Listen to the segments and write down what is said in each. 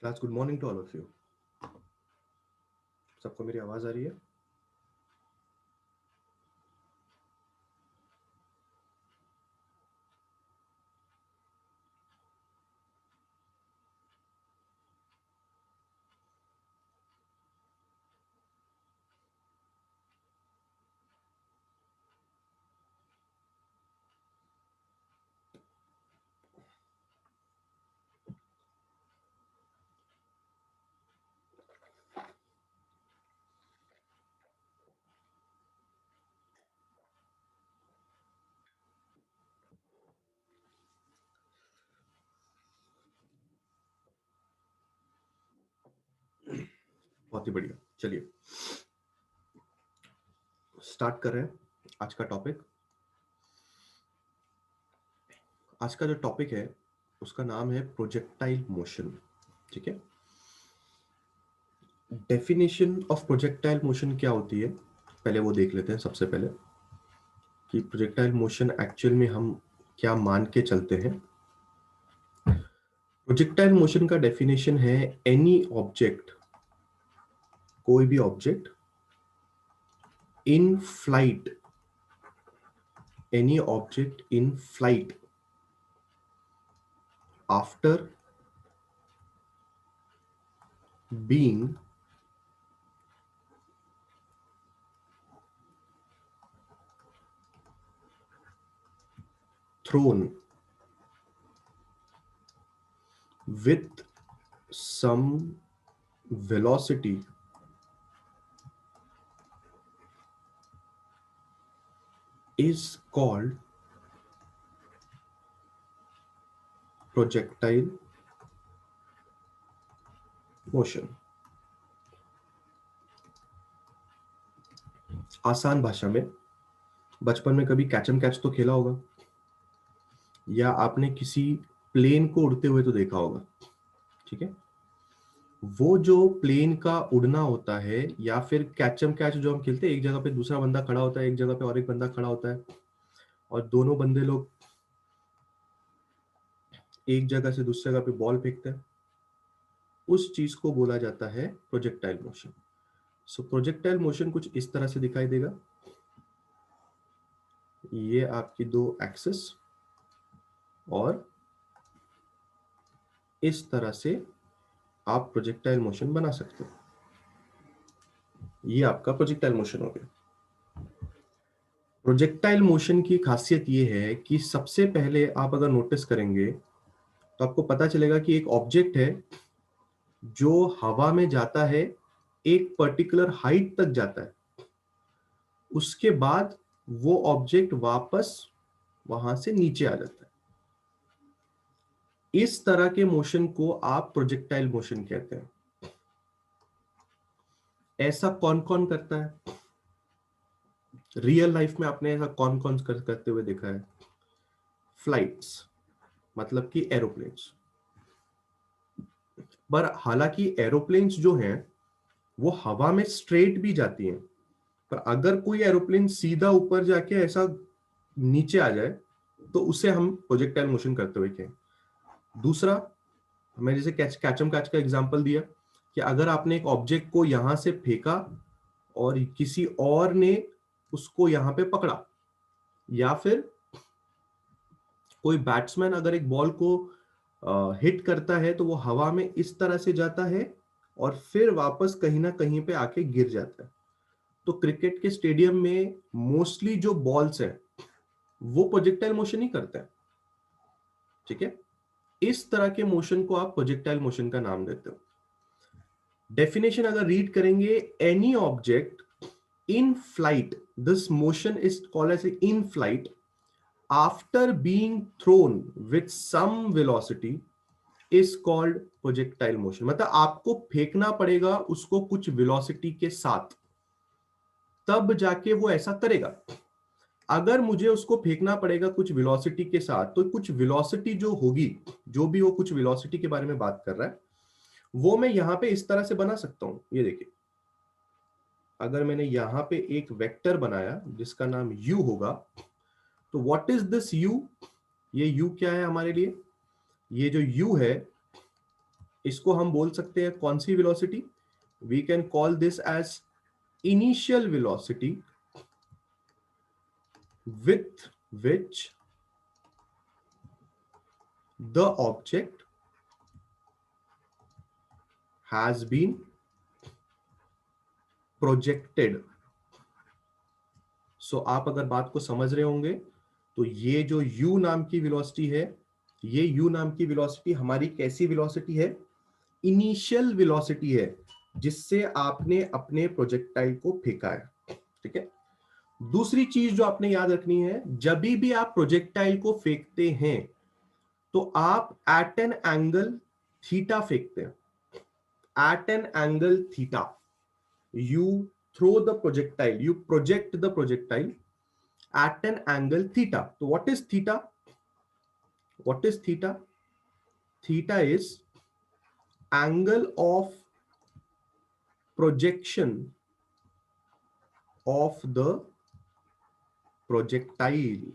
Class good morning to all of you. सबको मेरी आवाज आ रही है? बहुत ही बढ़िया। चलिए स्टार्ट कर रहे हैं आज का टॉपिक। आज का जो टॉपिक है उसका नाम है प्रोजेक्टाइल मोशन। ठीक है। डेफिनेशन ऑफ प्रोजेक्टाइल मोशन क्या होती है पहले वो देख लेते हैं। सबसे पहले कि प्रोजेक्टाइल मोशन एक्चुअल में हम क्या मान के चलते हैं। प्रोजेक्टाइल मोशन का डेफिनेशन है एनी ऑब्जेक्ट, कोई भी object in flight, any object in flight after being thrown with some velocity is called projectile motion। आसान भाषा में, बचपन में कभी कैचम कैच तो खेला होगा या आपने किसी प्लेन को उड़ते हुए तो देखा होगा। ठीक है। वो जो प्लेन का उड़ना होता है या फिर कैचम कैच जो हम खेलते हैं, एक जगह पे दूसरा बंदा खड़ा होता है, एक जगह पे और एक बंदा खड़ा होता है और दोनों बंदे लोग एक जगह से दूसरी जगह पे बॉल फेंकते हैं, उस चीज को बोला जाता है प्रोजेक्टाइल मोशन। सो प्रोजेक्टाइल मोशन कुछ इस तरह से दिखाई देगा। ये आपकी दो एक्सिस और इस तरह से आप प्रोजेक्टाइल मोशन बना सकते हो। ये आपका प्रोजेक्टाइल मोशन हो गया। प्रोजेक्टाइल मोशन की खासियत ये है कि सबसे पहले आप अगर नोटिस करेंगे तो आपको पता चलेगा कि एक ऑब्जेक्ट है जो हवा में जाता है, एक पर्टिकुलर हाइट तक जाता है, उसके बाद वो ऑब्जेक्ट वापस वहां से नीचे आ जाता है। इस तरह के मोशन को आप प्रोजेक्टाइल मोशन कहते हैं। ऐसा कौन कौन करता है रियल लाइफ में? आपने ऐसा कौन कौन करते हुए देखा है? फ्लाइट्स, मतलब कि एरोप्लेन्स। पर हालांकि एरोप्लेन्स जो हैं वो हवा में स्ट्रेट भी जाती हैं, पर अगर कोई एरोप्लेन सीधा ऊपर जाके ऐसा नीचे आ जाए तो उसे हम प्रोजेक्टाइल मोशन करते हुए कहें। दूसरा, मैं जैसे कैचम कैच का एग्जांपल दिया कि अगर आपने एक ऑब्जेक्ट को यहां से फेंका और किसी और ने उसको यहां पे पकड़ा, या फिर कोई बैट्समैन अगर एक बॉल को हिट करता है तो वो हवा में इस तरह से जाता है और फिर वापस कहीं ना कहीं पे आके गिर जाता है। तो क्रिकेट के स्टेडियम में मोस्टली जो बॉल्स हैं वो प्रोजेक्टाइल मोशन ही करते हैं। ठीक है। इस तरह के मोशन को आप प्रोजेक्टाइल मोशन का नाम देते हो। डेफिनेशन अगर रीड करेंगे, any object in flight, this motion is called as in flight after being thrown with some velocity is called projectile motion. मतलब आपको फेंकना पड़ेगा उसको कुछ वेलोसिटी के साथ, तब जाके वो ऐसा करेगा। अगर मुझे उसको फेंकना पड़ेगा कुछ वेलोसिटी के साथ, तो कुछ वेलोसिटी जो होगी, जो भी वो कुछ वेलोसिटी के बारे में बात कर रहा है, वो मैं यहां पे इस तरह से बना सकता हूं। ये देखिए, अगर मैंने यहां पे एक वेक्टर बनाया जिसका नाम u होगा, तो व्हाट इज दिस u? ये u क्या है हमारे लिए? ये जो u है इसको हम बोल सकते हैं कौन सी velocity? We can call this as initial velocity with which the object has been projected. सो आप अगर बात को समझ रहे होंगे तो ये जो u नाम की वेलोसिटी है, ये u नाम की वेलोसिटी हमारी कैसी वेलोसिटी है? इनिशियल वेलोसिटी है जिससे आपने अपने प्रोजेक्टाइल को फेंका है। ठीक है। दूसरी चीज जो आपने याद रखनी है, जब भी आप प्रोजेक्टाइल को फेंकते हैं तो आप एट एन एंगल थीटा फेंकते हैं। At an angle theta you throw the projectile, you project the projectile at an angle theta. So what is theta? What is theta? Theta is angle of projection of the projectile.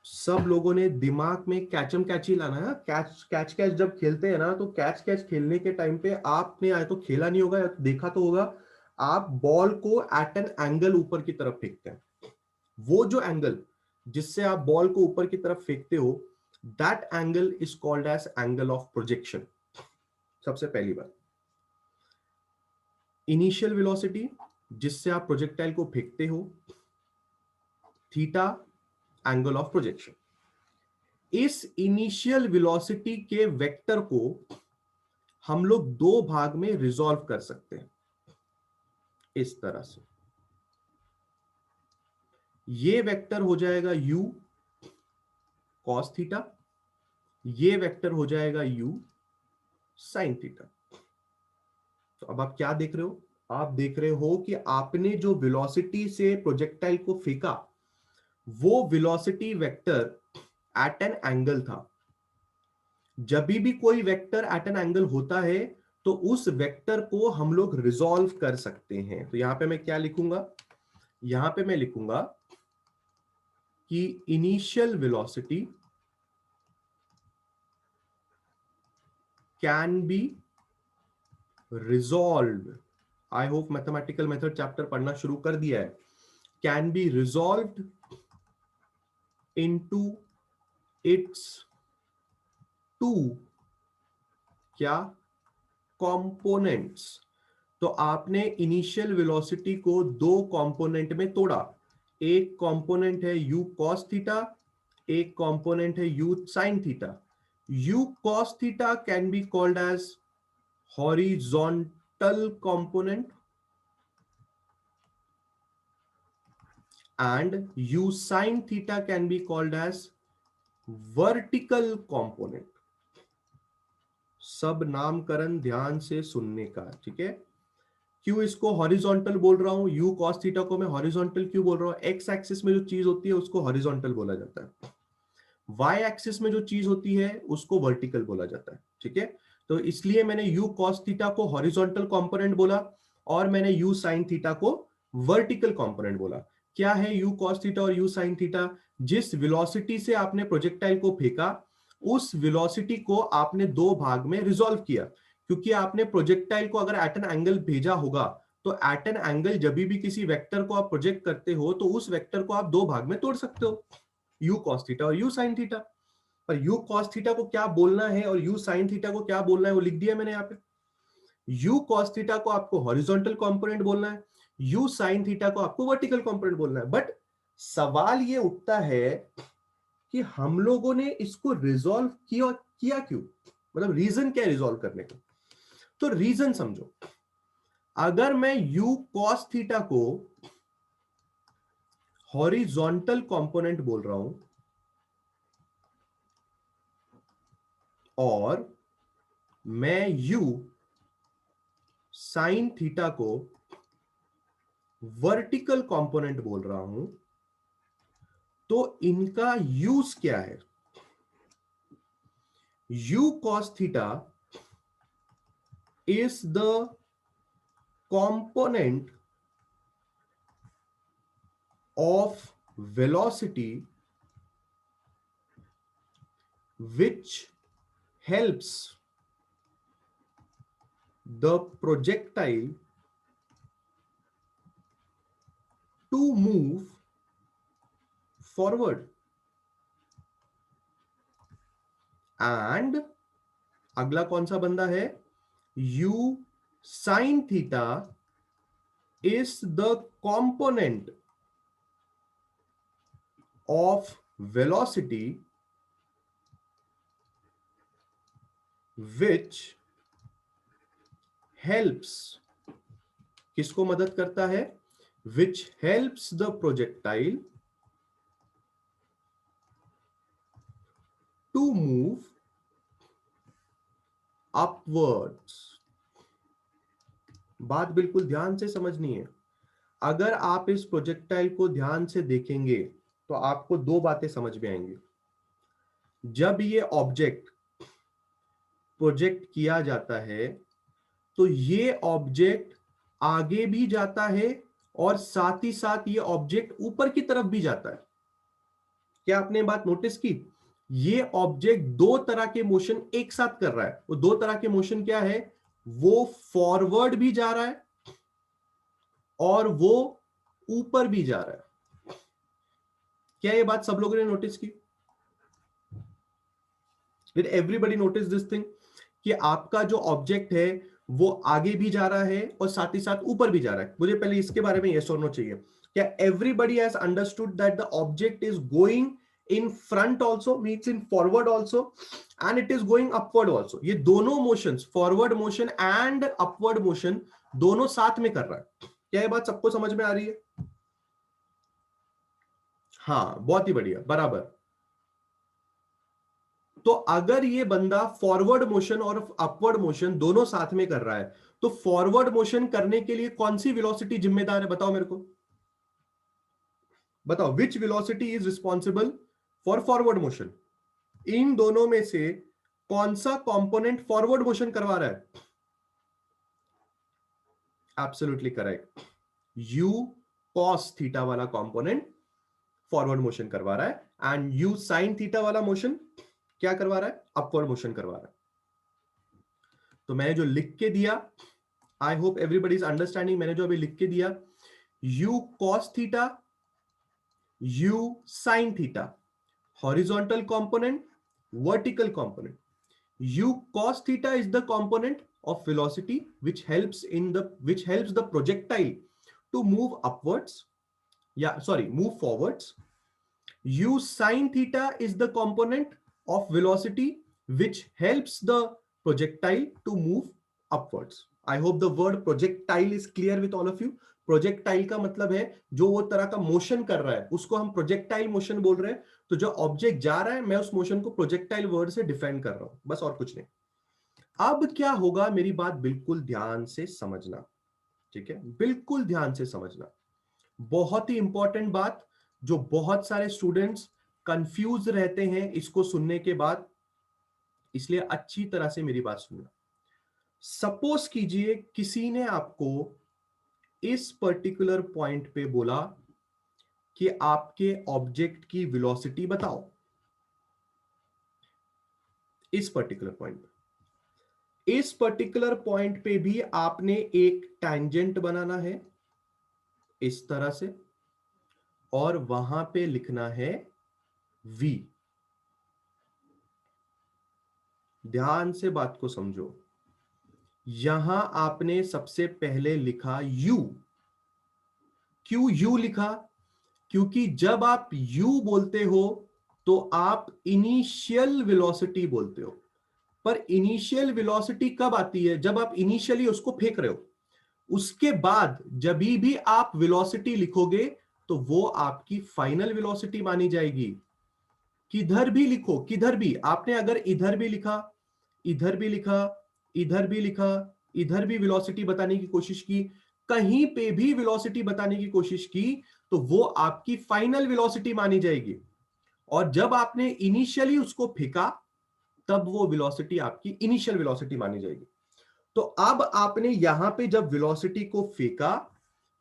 सब लोगों ने दिमाग में कैचम कैची लाना है। Catch catch catch जब खेलते हैं ना, तो कैच कैच खेलने के टाइम पे आपने या तो खेला नहीं होगा या तो देखा तो होगा, आप बॉल को एट एन एंगल ऊपर की तरफ फेंकते हैं। वो जो एंगल जिससे आप बॉल को ऊपर की तरफ फेंकते हो, that angle is called as angle of projection. सबसे पहली बात, इनिशियल वेलोसिटी जिससे आप प्रोजेक्टाइल को फेंकते हो, थीटा एंगल ऑफ प्रोजेक्शन। इस इनिशियल वेलोसिटी के वेक्टर को हम लोग दो भाग में रिजॉल्व कर सकते हैं इस तरह से। ये वेक्टर हो जाएगा u cos थीटा, ये वेक्टर हो जाएगा u sin थीटा। तो अब आप क्या देख रहे हो? आप देख रहे हो कि आपने जो वेलोसिटी से प्रोजेक्टाइल को फेंका, वो velocity vector eight an angle था। जब भी कोई वेक्टर एट एन एंगल होता है तो उस वेक्टर को हम लोग रिजॉल्व कर सकते हैं। तो यहां पे मैं क्या लिखूंगा? यहां पे मैं लिखूंगा कि initial velocity can be resolve. I hope mathematical method chapter पढ़ना शुरू कर दिया है। Can be resolved into its two क्या कंपोनेंट्स। तो आपने इनिशियल वेलोसिटी को दो कंपोनेंट में तोड़ा। एक कंपोनेंट है u cos थीटा, एक कंपोनेंट है u sin theta. u cos theta can be called as horizontal component and u sin theta can be called as vertical component. सब नामकरण ध्यान से सुनने का, ठीक है। क्यों इसको हॉरिजॉन्टल बोल रहा हूं? u cos थीटा को मैं हॉरिजॉन्टल क्यों बोल रहा हूं? एक्स एक्सिस में जो चीज होती है उसको हॉरिजॉन्टल बोला जाता है, वाई एक्सिस में जो चीज होती है उसको वर्टिकल बोला जाता है, ठीक है। तो इसलिए मैंने u cos थीटा को हॉरिजॉन्टल कंपोनेंट बोला और मैंने u sin थीटा को वर्टिकल कंपोनेंट बोला। क्या है u cos थीटा और u sin थीटा? जिस वेलोसिटी से आपने प्रोजेक्टाइल को फेंका, उस वेलोसिटी को आपने दो भाग में रिजॉल्व किया। क्योंकि आपने प्रोजेक्टाइल को अगर एट एन एंगल भेजा होगा, तो एट एन एंगल जब भी किसी वेक्टर को आप प्रोजेक्ट करते हो तो उस वेक्टर को आप दो भाग में तोड़ सकते हो, u cos थीटा और u sin थीटा। पर u cos थीटा को क्या बोलना है और u sin थीटा को क्या बोलना है वो लिख दिया मैंने यहाँ पे। u cos थीटा को आपको हॉरिजॉन्टल कंपोनेंट बोलना है, u sin थीटा को आपको वर्टिकल कंपोनेंट बोलना है। बट सवाल ये उठता है कि हम लोगों ने इसको रिजॉल्व किया क्यों? मतलब रीजन क्या है रिजॉल्व करने का? तो रीजन समझो। अगर मैं u cos थीटा को हॉरिजॉन्टल कंपोनेंट बोल रहा हूं और मैं u sin थीटा को वर्टिकल कंपोनेंट बोल रहा हूं, तो इनका यूज क्या है? u cos theta is the component of velocity which helps the projectile to move forward. And अगला कौन सा बंदा है? u sin theta is the component of velocity which helps, किसको मदद करता है? which helps the projectile to move upwards. बात बिल्कुल ध्यान से समझनी है। अगर आप इस प्रोजेक्टाइल को ध्यान से देखेंगे तो आपको दो बातें समझ में आएंगी। जब ये ऑब्जेक्ट प्रोजेक्ट किया जाता है तो ये ऑब्जेक्ट आगे भी जाता है और साथ ही साथ ये ऑब्जेक्ट ऊपर की तरफ भी जाता है। क्या आपने बात नोटिस की? ये ऑब्जेक्ट दो तरह के मोशन एक साथ कर रहा है। वो दो तरह के मोशन क्या है? वो फॉरवर्ड भी जा रहा है और वो ऊपर भी जा रहा है। क्या ये बात सब लोगों ने नोटिस की? Did everybody notice this thing? कि आपका जो ऑब्जेक्ट है वो आगे भी जा रहा है और साथ ही साथ ऊपर भी जा रहा है। मुझे पहले इसके बारे में यस और नो चाहिए। क्या everybody has understood that the object is going in front also, means in forward also, and it is going upward also? ये दोनों motions, forward motion and upward motion, दोनों साथ में कर रहा है। क्या ये बात सबको समझ में आ रही है? हाँ, बहुत ही बढ़िया, बराबर। तो अगर ये बंदा फॉरवर्ड मोशन और अपवर्ड मोशन दोनों साथ में कर रहा है तो फॉरवर्ड मोशन करने के लिए कौन सी वेलोसिटी जिम्मेदार है? बताओ मेरे को, बताओ, which velocity is responsible for forward motion? इन दोनों में से कौन सा कंपोनेंट फॉरवर्ड मोशन करवा रहा है? Absolutely correct, u cos theta वाला कंपोनेंट फॉरवर्ड मोशन करवा रहा है एंड u sin थीटा वाला मोशन क्या करवा रहा है? अपवर्ड मोशन करवा रहा है। तो मैंने जो लिख के दिया, आई होप एवरीबडी इज अंडरस्टैंडिंग। मैंने जो अभी लिख के दिया, u cos theta, u sin theta, horizontal component, vertical component. u cos theta is the component of velocity which helps the projectile to move upwards, move forwards. u sin theta is the component of velocity which helps the projectile to move upwards. I hope the word projectile is clear with all of you. Projectile का मतलब है जो वो तरह का motion कर रहा है उसको हम प्रोजेक्टाइल मोशन बोल रहे हैं। तो जो ऑब्जेक्ट जा रहा है मैं उस मोशन को प्रोजेक्टाइल वर्ड से डिफाइन कर रहा हूं, बस और कुछ नहीं। अब क्या होगा, मेरी बात बिल्कुल ध्यान से समझना, ठीक है? बिल्कुल ध्यान से समझना, बहुत ही इंपॉर्टेंट बात जो बहुत सारे स्टूडेंट्स कंफ्यूज रहते हैं इसको सुनने के बाद, इसलिए अच्छी तरह से मेरी बात सुनना। सपोज कीजिए किसी ने आपको इस पर्टिकुलर पॉइंट पे बोला कि आपके ऑब्जेक्ट की वेलोसिटी बताओ। इस पर्टिकुलर पॉइंट पे, इस पर्टिकुलर पॉइंट पे भी आपने एक टैंजेंट बनाना है इस तरह से और वहां पे लिखना है v। ध्यान से बात को समझो। यहां आपने सबसे पहले लिखा u। क्यों u लिखा? क्योंकि जब आप u बोलते हो तो आप इनिशियल वेलोसिटी बोलते हो, पर इनिशियल वेलोसिटी कब आती है? जब आप इनिशियली उसको फेंक रहे हो। उसके बाद जब भी आप वेलोसिटी लिखोगे तो वो आपकी फाइनल वेलोसिटी मानी जाएगी। किधर भी लिखो, किधर भी, आपने अगर इधर भी लिखा, इधर भी लिखा, इधर भी लिखा, इधर भी वेलोसिटी बताने की कोशिश की, कहीं पे भी वेलोसिटी बताने की कोशिश की तो वो आपकी फाइनल वेलोसिटी मानी जाएगी। और जब आपने इनिशियली उसको फेंका तब वो वेलोसिटी आपकी इनिशियल वेलोसिटी मानी जाएगी। तो अब आपने यहां पे जब वेलोसिटी को फेंका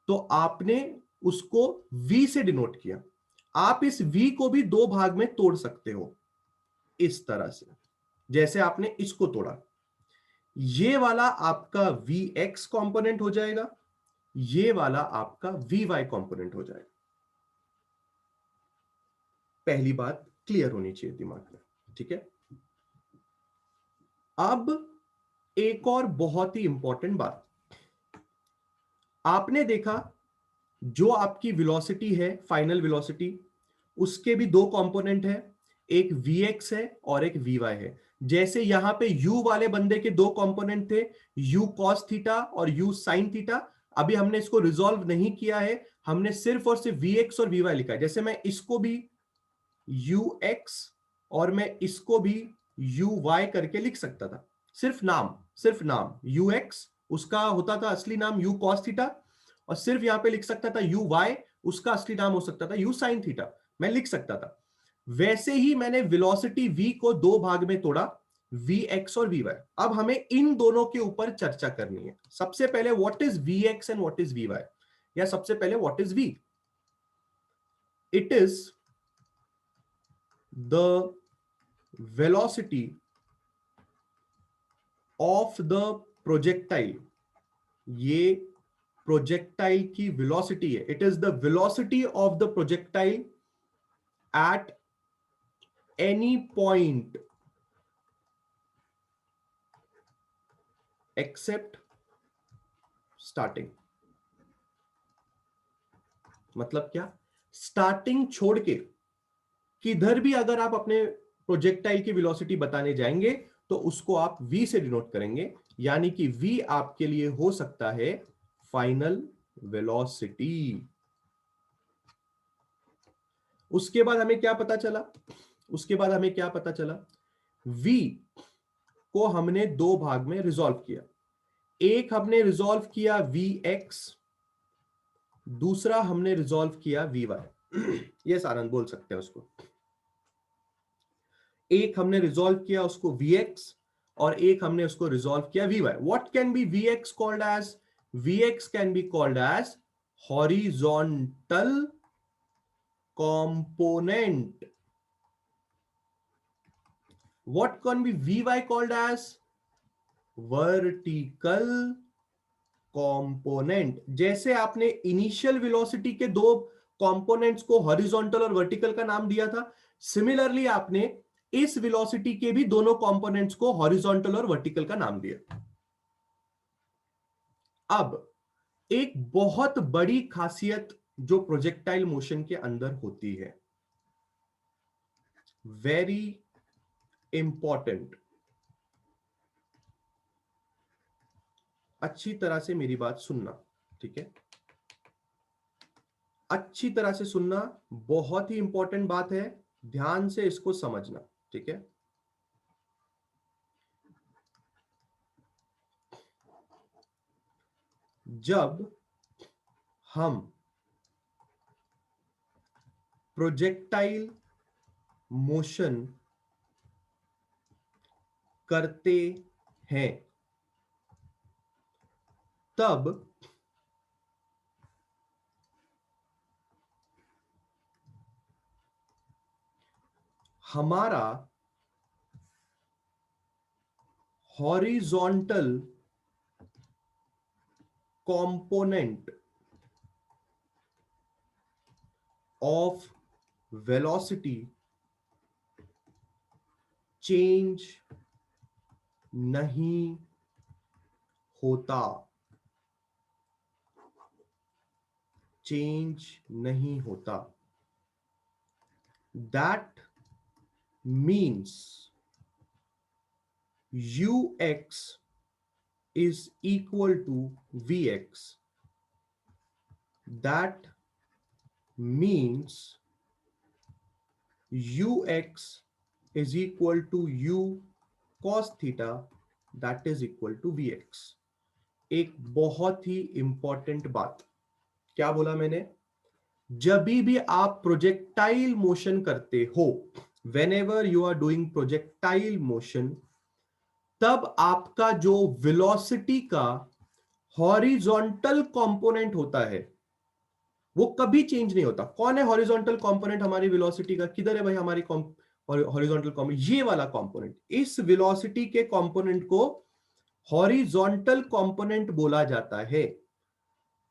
तो आपने उसको v से डिनोट किया। आप इस v को भी दो भाग में तोड़ सकते हो इस तरह से। जैसे आपने इसको तोड़ा, ये वाला आपका Vx कंपोनेंट हो जाएगा, ये वाला आपका Vy कंपोनेंट हो जाएगा। पहली बात क्लियर होनी चाहिए दिमाग में, ठीक है। अब एक और बहुत ही इंपॉर्टेंट बात, आपने देखा जो आपकी वेलोसिटी है, फाइनल वेलोसिटी, उसके भी दो कंपोनेंट है, एक Vx है और एक Vy है। जैसे यहां पे u वाले बंदे के दो कंपोनेंट थे, u cos थीटा और u sin थीटा। अभी हमने इसको रिजॉल्व नहीं किया है, हमने सिर्फ और सिर्फ Vx और Vy लिखा है। जैसे मैं इसको भी ux और मैं इसको भी uy करके लिख सकता था, सिर्फ नाम ux उसका होता था असली नाम u cos थीटा, और सिर्फ यहां पे लिख सकता था uy, उसका असली नाम हो सकता था u sin थीटा, मैं लिख सकता था। वैसे ही मैंने वेलोसिटी v को दो भाग में तोड़ा, vx और vy। अब हमें इन दोनों के ऊपर चर्चा करनी है। सबसे पहले what is vx and what is vy, या सबसे पहले what is v? It is the velocity of the projectile, ये प्रोजेक्टाइल की वेलोसिटी है। It is the velocity of the projectile at any point accept starting. मतलब क्या? Starting छोड़ के किधर भी अगर आप अपने प्रोजेक्टाइल की वेलोसिटी बताने जाएंगे तो उसको आप v से डिनोट करेंगे, यानी कि v आपके लिए हो सकता है फाइनल वेलोसिटी। उसके बाद हमें क्या पता चला? v को हमने दो भाग में रिजॉल्व किया। एक हमने रिजॉल्व किया vx, दूसरा हमने रिजॉल्व किया vy। यस आनंद बोल सकते हैं उसको। एक हमने रिजॉल्व किया उसको Vx और एक हमने उसको रिजॉल्व किया Vy। What can be Vx called as? Vx can be called as horizontal component. What can be Vy called as? Vertical component। जैसे आपने इनिशियल वेलोसिटी के दो कंपोनेंट्स को हॉरिजॉन्टल और वर्टिकल का नाम दिया था, सिमिलरली आपने इस वेलोसिटी के भी दोनों कंपोनेंट्स को हॉरिजॉन्टल और वर्टिकल का नाम दिया। अब एक बहुत बड़ी खासियत जो प्रोजेक्टाइल मोशन के अंदर होती है, वेरी इंपॉर्टेंट, अच्छी तरह से मेरी बात सुनना, ठीक है? अच्छी तरह से सुनना, बहुत ही इंपॉर्टेंट बात है, ध्यान से इसको समझना, ठीक है? जब हम प्रोजेक्टाइल मोशन करते हैं तब हमारा horizontal component of velocity change नहीं होता, चेंज नहीं होता। That means ux is equal to vx. That means ux is equal to u cos theta, that is equal to vx. एक बहुत ही इंपॉर्टेंट बात क्या बोला मैंने? जब भी आप प्रोजेक्टाइल मोशन करते हो, whenever you are doing projectile motion, तब आपका जो वेलोसिटी का हॉरिजॉन्टल कंपोनेंट होता है वो कभी चेंज नहीं होता। कौन है हॉरिजॉन्टल कंपोनेंट हमारी वेलोसिटी का? किधर है भाई हमारी हॉरिजॉन्टल कंपोनेंट, ये वाला कंपोनेंट, इस वेलोसिटी के कंपोनेंट को हॉरिजॉन्टल कंपोनेंट बोला जाता है।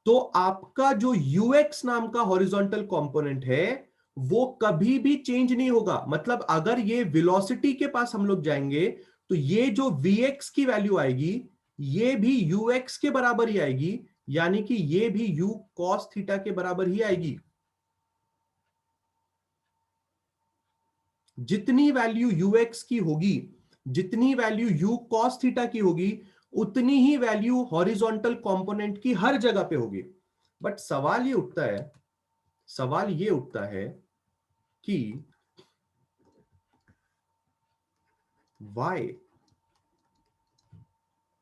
तो आपका जो यूएक्स नाम का हॉरिजॉन्टल कंपोनेंट है वो कभी भी चेंज नहीं होगा। मतलब अगर ये वेलोसिटी के पास हम लोग जाएंगे तो ये जो वीएक्स की वैल्यू आएगी ये भी यूएक्स के बराबर ही आएगी, यानी कि ये भी यू कॉस थीटा के बराबर ही आएगी। जितनी वैल्यू यूएक्स की होगी, जितनी वैल्यू यू कॉस थीटा की होगी, उतनी ही वैल्यू हॉरिजॉन्टल कंपोनेंट की हर जगह पे होगी। बट सवाल ये उठता है, सवाल ये उठता है कि वाई,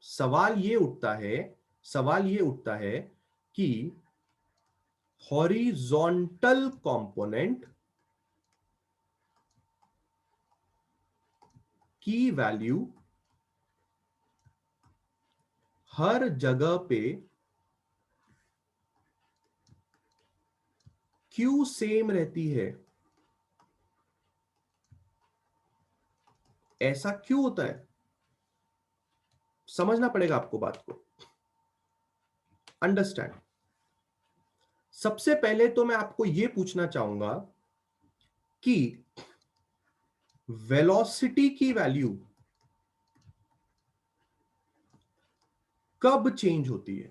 सवाल ये उठता है, सवाल ये उठता है कि हॉरिजॉन्टल कंपोनेंट की वैल्यू हर जगह पे क्यों सेम रहती है? ऐसा क्यों होता है? समझना पड़ेगा आपको बात को, अंडरस्टैंड। सबसे पहले तो मैं आपको यह पूछना चाहूंगा कि वेलोसिटी की वैल्यू कब चेंज होती है?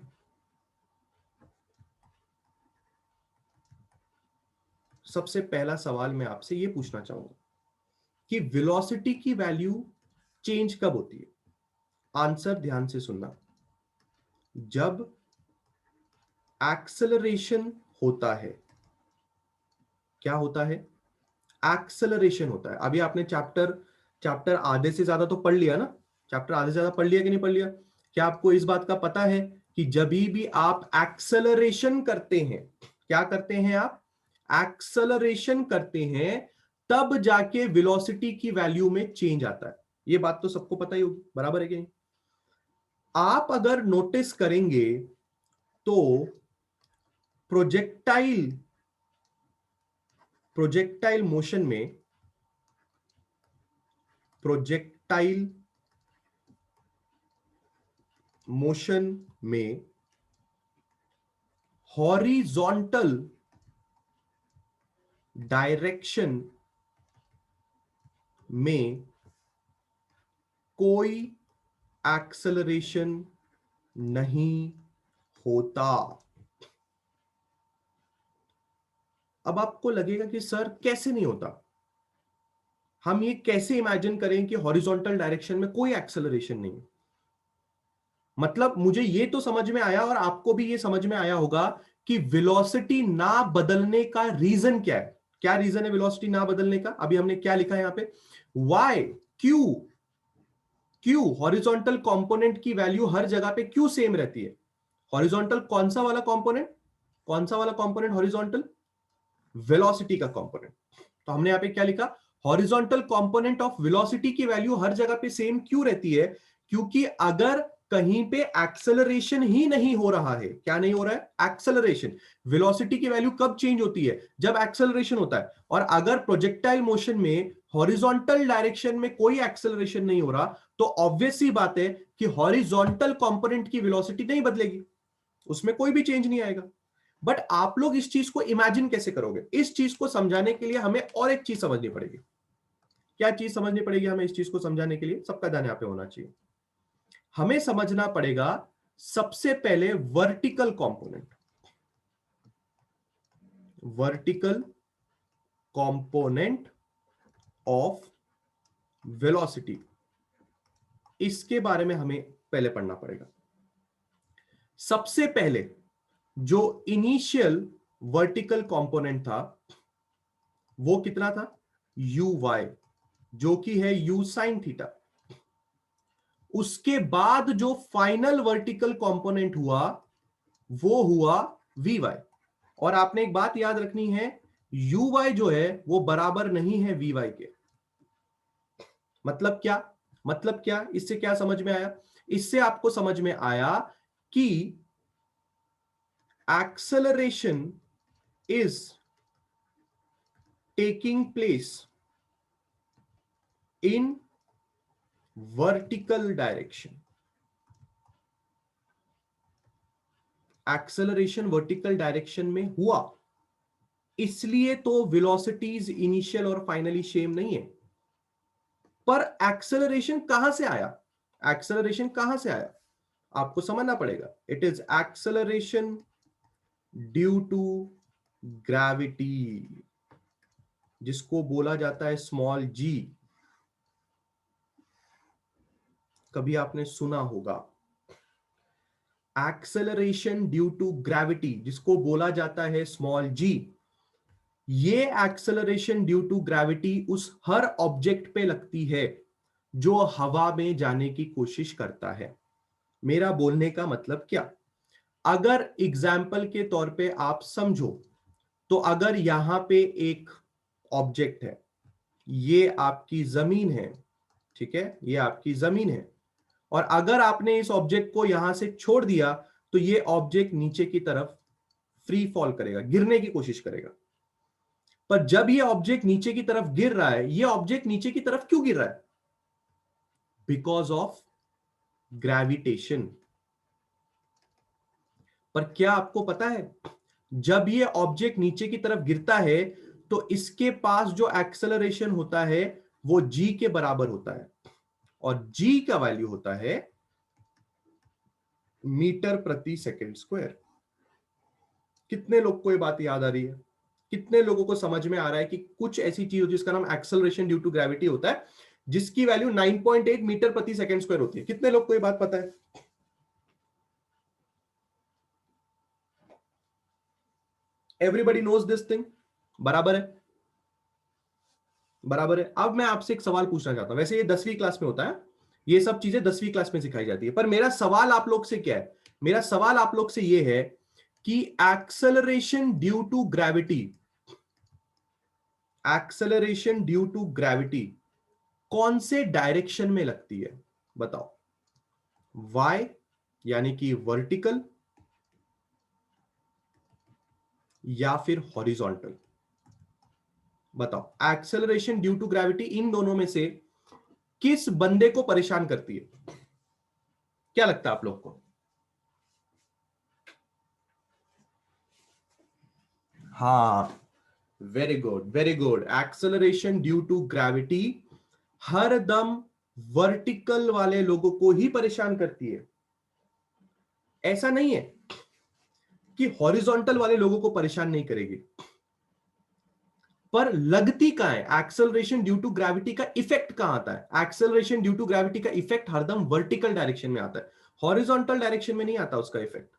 सबसे पहला सवाल मैं आपसे यह पूछना चाहूंगा कि वेलोसिटी की वैल्यू चेंज कब होती है? आंसर ध्यान से सुनना। जब एक्सेलरेशन होता है। क्या होता है? एक्सेलरेशन होता है। अभी आपने चैप्टर चैप्टर आधे से ज्यादा तो पढ़ लिया ना? चैप्टर आधे से ज्यादा पढ़ लिया कि नहीं पढ़ लिया? क्या आपको इस बात का पता है कि जब भी आप एक्सेलरेशन करते हैं, क्या करते हैं आप? एक्सेलरेशन करते हैं, तब जाके वेलोसिटी की वैल्यू में चेंज आता है। ये बात तो सबको पता ही होगी, बराबर है कि नहीं? आप अगर नोटिस करेंगे तो प्रोजेक्टाइल प्रोजेक्टाइल मोशन में, प्रोजेक्टाइल मोशन में हॉरिजॉन्टल डायरेक्शन में कोई एक्सेलरेशन नहीं होता। अब आपको लगेगा कि सर कैसे नहीं होता? हम ये कैसे इमेजिन करें कि हॉरिजॉन्टल डायरेक्शन में कोई एक्सेलरेशन नहीं? मतलब मुझे ये तो समझ में आया और आपको भी ये समझ में आया होगा कि वेलोसिटी ना बदलने का रीजन क्या है। क्या रीजन है वेलोसिटी ना बदलने का? अभी हमने क्या लिखा है यहां पे? वाई, क्यू, क्यू हॉरिजॉन्टल कंपोनेंट की वैल्यू हर जगह पे क्यों सेम रहती है? हॉरिजॉन्टल कौन सा वाला कंपोनेंट? कौन सा वाला कंपोनेंट हॉरिजॉन्टल? वेलोसिटी का कंपोनेंट। तो हमने यहां पे क्या लिखा? हॉरिजॉन्टल कंपोनेंट ऑफ वेलोसिटी की वैल्यू हर जगह पे सेम क्यों रहती है? क्योंकि अगर कहीं पे एक्सेलरेशन ही नहीं हो रहा है, क्या नहीं हो रहा है? एक्सेलरेशन। वेलोसिटी की वैल्यू कब चेंज होती है? जब एक्सेलरेशन होता है। और अगर प्रोजेक्टाइल मोशन में हॉरिजॉन्टल डायरेक्शन में कोई एक्सेलरेशन नहीं हो रहा, तो ऑब्वियस सी बात है कि हॉरिजॉन्टल कंपोनेंट की वेलोसिटी नहीं बदलेगी, उसमें कोई भी चेंज नहीं आएगा। बट आप लोग इस चीज को इमेजिन कैसे करोगे? इस चीज को समझाने के लिए हमें और एक चीज समझनी पड़ेगी। क्या चीज समझनी पड़ेगी हमें इस चीज को समझाने के लिए? सबका ध्यान यहां पे होना चाहिए। हमें समझना पड़ेगा सबसे पहले vertical component, vertical component of velocity, इसके बारे में हमें पहले पढ़ना पड़ेगा। सबसे पहले जो इनिशियल वर्टिकल कंपोनेंट था वो कितना था? यू वाई, जो कि है यू साइन थीटा। उसके बाद जो फाइनल वर्टिकल कंपोनेंट हुआ वो हुआ वी वाई। और आपने एक बात याद रखनी है, यू वाई जो है वो बराबर नहीं है वी वाई के। मतलब क्या? मतलब क्या? इससे क्या समझ में आया? इससे आपको समझ में आया कि acceleration is taking place in vertical direction, acceleration vertical direction में हुआ, इसलिए तो वेलोसिटीज इनिशियल और फाइनली सेम नहीं है। पर एक्सेलरेशन कहां से आया? एक्सेलरेशन कहां से आया आपको समझना पड़ेगा। It is acceleration due to gravity, जिसको बोला जाता है स्मॉल जी। कभी आपने सुना होगा एक्सेलरेशन ड्यू टू ग्रेविटी, जिसको बोला जाता है स्मॉल जी। ये एक्सेलरेशन ड्यू टू ग्रेविटी उस हर ऑब्जेक्ट पे लगती है जो हवा में जाने की कोशिश करता है। मेरा बोलने का मतलब क्या, अगर एग्जाम्पल के तौर पे आप समझो, तो अगर यहां पे एक ऑब्जेक्ट है, ये आपकी जमीन है, ठीक है, ये आपकी जमीन है, और अगर आपने इस ऑब्जेक्ट को यहां से छोड़ दिया तो ये ऑब्जेक्ट नीचे की तरफ फ्री फॉल करेगा, गिरने की कोशिश करेगा। पर जब ये ऑब्जेक्ट नीचे की तरफ गिर रहा है, ये ऑब्जेक्ट नीचे की तरफ क्यों गिर रहा है? Because of gravitation. पर क्या आपको पता है, जब ये ऑब्जेक्ट नीचे की तरफ गिरता है तो इसके पास जो एक्सेलरेशन होता है वो जी के बराबर होता है, और जी का वैल्यू होता है मीटर प्रति सेकंड स्क्वायर। कितने लोग को ये बात याद आ रही है? कितने लोगों को समझ में आ रहा है कि कुछ ऐसी चीज होती है जिसका नाम एक्सेलरेशन ड्यू टू ग्रेविटी होता है, जिसकी वैल्यू 9.8 मीटर प्रति सेकंड स्क्वायर होती है? कितने लोग को ये बात पता है? एवरीबडी नोज दिस थिंग, बराबर है? बराबर है। अब मैं आपसे एक सवाल पूछना चाहता हूं, वैसे ये 10वीं क्लास में होता है, ये सब चीजें 10वीं क्लास में सिखाई जाती है, पर मेरा सवाल आप लोग से क्या है, मेरा सवाल आप लोग से ये है कि acceleration due to gravity, acceleration due to gravity कौन से डायरेक्शन में लगती है? बताओ। वाई यानी कि वर्टिकल, या फिर हॉरिजॉन्टल? बताओ, एक्सेलरेशन ड्यू टू ग्रेविटी इन दोनों में से किस बंदे को परेशान करती है? क्या लगता है आप लोग को? हाँ, very good, very good. Acceleration due to gravity हर दम वर्टिकल वाले लोगों को ही परेशान करती है। ऐसा नहीं है कि हॉरिजॉन्टल वाले लोगों को परेशान नहीं करेगी। पर लगती कहां है? एक्सेलरेशन ड्यू टू ग्रेविटी का इफेक्ट कहां आता है? एक्सेलरेशन ड्यू टू ग्रेविटी का इफेक्ट हरदम वर्टिकल डायरेक्शन में आता है, हॉरिजॉन्टल डायरेक्शन में नहीं आता उसका इफेक्ट।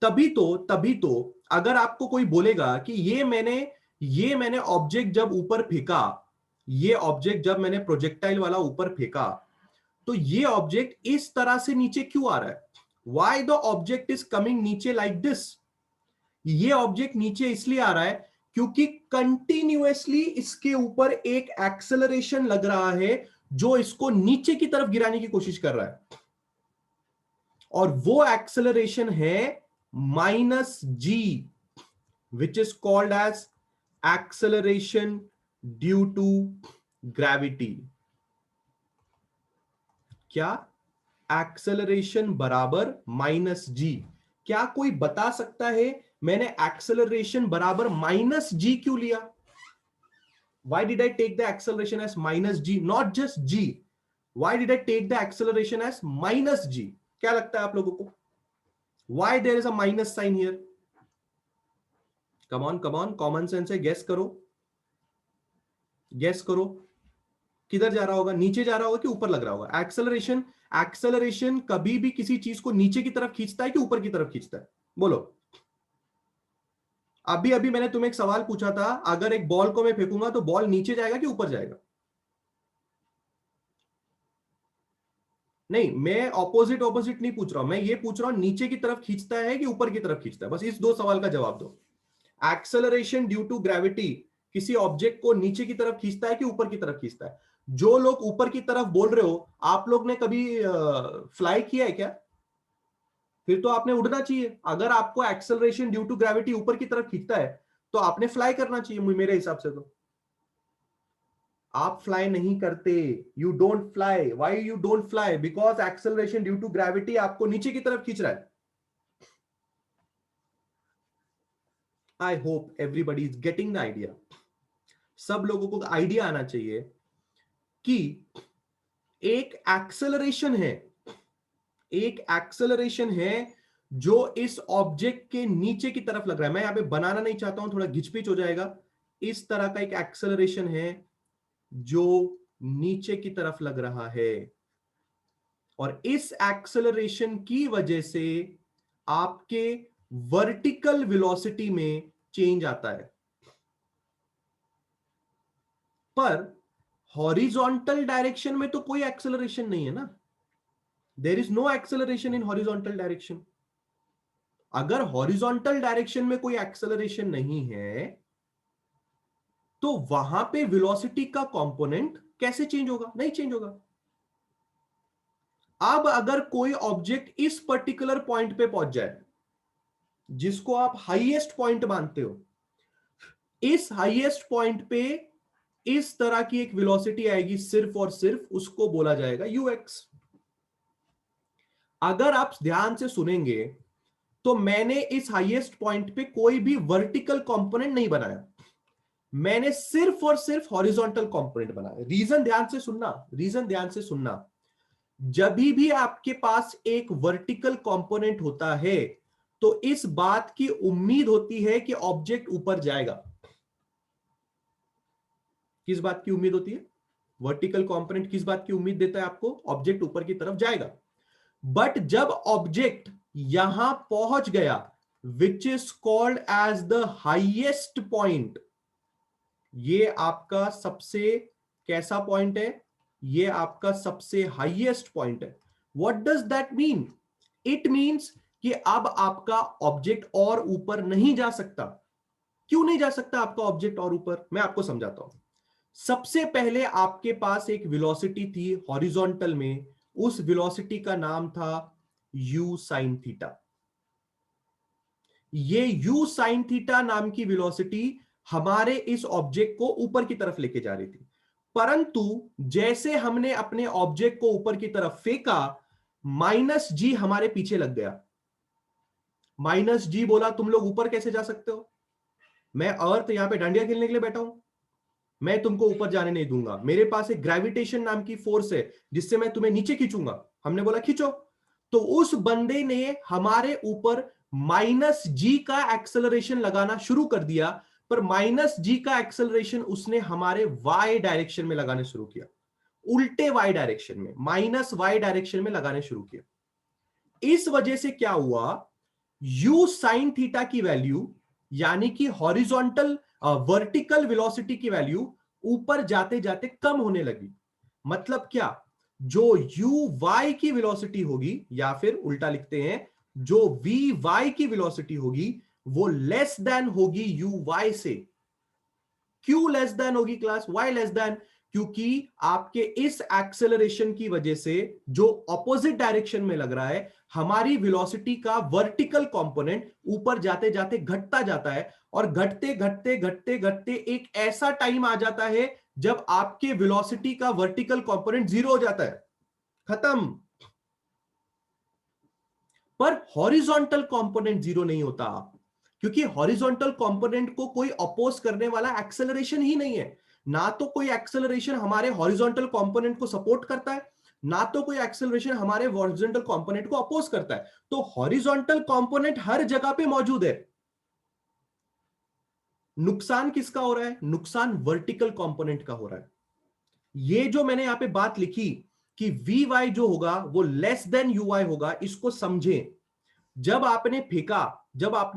तभी तो अगर आपको कोई बोलेगा कि ये मैंने ऑब्जेक्ट जब ऊपर फेंका, ये ऑब्जेक्ट जब मैंने प्रोजेक्टाइल वाला ऊपर फेंका, तो ये ऑब्जेक्ट इस तरह से नीचे क्यों आ रहा है? Why the object is coming नीचे लाइक दिस? ये ऑब्जेक्ट नीचे इसलिए आ रहा है क्योंकि कंटिन्यूअसली इसके ऊपर एक एक्सेलरेशन लग रहा है जो इसको नीचे की तरफ गिराने की कोशिश कर रहा है, और वो एक्सेलरेशन है -g, which is called as acceleration due to gravity। क्या? एक्सेलरेशन बराबर -g। क्या कोई बता सकता है मैंने एक्सेलरेशन बराबर -g क्यों लिया? Why did I take the acceleration as -g, not just g? Why did I take the acceleration as -g? क्या लगता है आप लोगों को? Why there is a minus sign here? Come on, come on, common sense है, guess करो, guess करो। किधर जा रहा होगा? नीचे जा रहा होगा कि ऊपर लग रहा होगा? एक्सेलरेशन कभी भी किसी चीज को नीचे की तरफ खींचता है कि ऊपर की तरफ खींचता है? बोलो। अभी अभी मैंने तुम्हें एक सवाल पूछा था, अगर एक बॉल को मैं फेंकूंगा तो बॉल नीचे जाएगा कि ऊपर जाएगा? नहीं, मैं ऑपोजिट नहीं पूछ रहा हूं, मैं ये पूछ रहा हूं नीचे की तरफ खींचता है कि ऊपर की तरफ खींचता है? बस इस दो सवाल का जवाब दो। एक्सेलरेशन ड्यू टू ग्रेविटी किसी ऑब्जेक्ट को नीचे की तरफ खींचता है कि ऊपर की तरफ खींचता है? जो लोग ऊपर की तरफ बोल रहे हो, आप लोग ने कभी फ्लाई किया है क्या? फिर तो आपने उड़ना चाहिए। अगर आपको एक्सेलरेशन ड्यू टू ग्रेविटी ऊपर की तरफ खींचता है तो आपने फ्लाई करना चाहिए मेरे हिसाब से। तो आप फ्लाई नहीं करते, you don't fly. Why you don't fly? Because acceleration due to gravity आपको नीचे की तरफ खींच रहा है। I hope everybody is getting the idea. सब लोगों को आइडिया आना चाहिए कि एक एक्सेलरेशन है, एक एक्सेलरेशन है जो इस ऑब्जेक्ट के नीचे की तरफ लग रहा है। मैं यहां पे बनाना नहीं चाहता हूं, थोड़ा घिचपिच हो जाएगा। इस तरह का एक एक्सेलरेशन है जो नीचे की तरफ लग रहा है, और इस एक्सेलरेशन की वजह से आपके वर्टिकल वेलोसिटी में चेंज आता है। पर हॉरिजॉन्टल डायरेक्शन में तो कोई एक्सेलरेशन नहीं है ना। There is no acceleration in horizontal direction. अगर हॉरिजॉन्टल डायरेक्शन में कोई एक्सेलरेशन नहीं है तो वहां पे वेलोसिटी का कंपोनेंट कैसे चेंज होगा? नहीं चेंज होगा। अब अगर कोई ऑब्जेक्ट इस पर्टिकुलर पॉइंट पे पहुंच जाए, जिसको आप हाईएस्ट पॉइंट मानते हो, इस हाईएस्ट पॉइंट पे इस तरह की एक वेलोसिटी आएगी, सिर्फ और सिर्फ उसको बोला जाएगा यूएक्स। अगर आप ध्यान से सुनेंगे तो मैंने इस हाईएस्ट पॉइंट पे कोई भी वर्टिकल कंपोनेंट नहीं बनाया, मैंने सिर्फ और सिर्फ हॉरिजॉन्टल कंपोनेंट बनाया। रीजन ध्यान से सुनना, रीजन ध्यान से सुनना। जब भी आपके पास एक वर्टिकल कंपोनेंट होता है तो इस बात की उम्मीद होती है कि ऑब्जेक्ट ऊपर जाएगा। किस बात की उम्मीद होती है? वर्टिकल कंपोनेंट किस बात की उम्मीद देता है आपको? ऑब्जेक्ट ऊपर की तरफ जाएगा। बट जब ऑब्जेक्ट यहां पहुंच गया, which is called as the highest point, ये आपका सबसे कैसा पॉइंट है? ये आपका सबसे हाईएस्ट पॉइंट है। What does that mean? It means कि अब आपका ऑब्जेक्ट और ऊपर नहीं जा सकता। क्यों नहीं जा सकता आपका ऑब्जेक्ट और ऊपर? मैं आपको समझाता हूं। सबसे पहले आपके पास एक वेलोसिटी थी हॉरिजॉन्टल में, उस वेलोसिटी का नाम था u sin थीटा। ये u sin थीटा नाम की वेलोसिटी हमारे इस ऑब्जेक्ट को ऊपर की तरफ लेके जा रही थी। परंतु जैसे हमने अपने ऑब्जेक्ट को ऊपर की तरफ फेंका, -g हमारे पीछे लग गया। -g बोला तुम लोग ऊपर कैसे जा सकते हो? मैं अर्थ यहां पे डांडिया खेलने के लिए बैठा हूं? मैं तुमको ऊपर जाने नहीं दूंगा। मेरे पास एक ग्रेविटेशन नाम की फोर्स है जिससे मैं तुम्हें नीचे खींचूंगा। हमने बोला खींचो, तो उस बंदे ने हमारे ऊपर -g का एक्सेलरेशन लगाना शुरू कर दिया। पर -g का एक्सेलरेशन उसने हमारे y डायरेक्शन में लगाने शुरू किया, उल्टे y डायरेक्शन में, -y डायरेक्शन में लगाने शुरू किया। इस वजह से क्या हुआ? u sin थीटा की वैल्यू, यानी कि हॉरिजॉन्टल वर्टिकल वेलोसिटी की वैल्यू ऊपर जाते जाते कम होने लगी। मतलब क्या? जो u की वेलोसिटी होगी, या फिर उल्टा लिखते हैं, जो vy की वेलोसिटी होगी वो लेस देन होगी uy से। क्यों लेस देन होगी क्लास? Why less than? क्योंकि आपके इस एक्सेलरेशन की वजह से जो ऑपोजिट डायरेक्शन में लग रहा है, हमारी वेलोसिटी का वर्टिकल कंपोनेंट ऊपर जाते जाते घटता जाता है, और घटते घटते घटते घटते एक ऐसा टाइम आ जाता है जब आपके वेलोसिटी का वर्टिकल कंपोनेंट 0 हो जाता है, खत्म। पर हॉरिजॉन्टल कंपोनेंट 0 नहीं होता, क्योंकि हॉरिजॉन्टल कंपोनेंट को कोई अपोज करने वाला एक्सेलरेशन ही नहीं है। ना तो कोई एक्सेलरेशन हमारे हॉरिजॉन्टल कंपोनेंट को सपोर्ट करता है, ना तो कोई एक्सेलरेशन हमारे हॉरिजॉन्टल कंपोनेंट को अपोज करता है। तो हॉरिजॉन्टल कंपोनेंट हर जगह पे मौजूद है। नुकसान किसका हो रहा है? नुकसान वर्टिकल कंपोनेंट का हो रहा है। ये जो मैंने यहां पे बात लिखी कि Vy जो होगा वो लेस देन Uy होगा, इसको समझें। जब आपने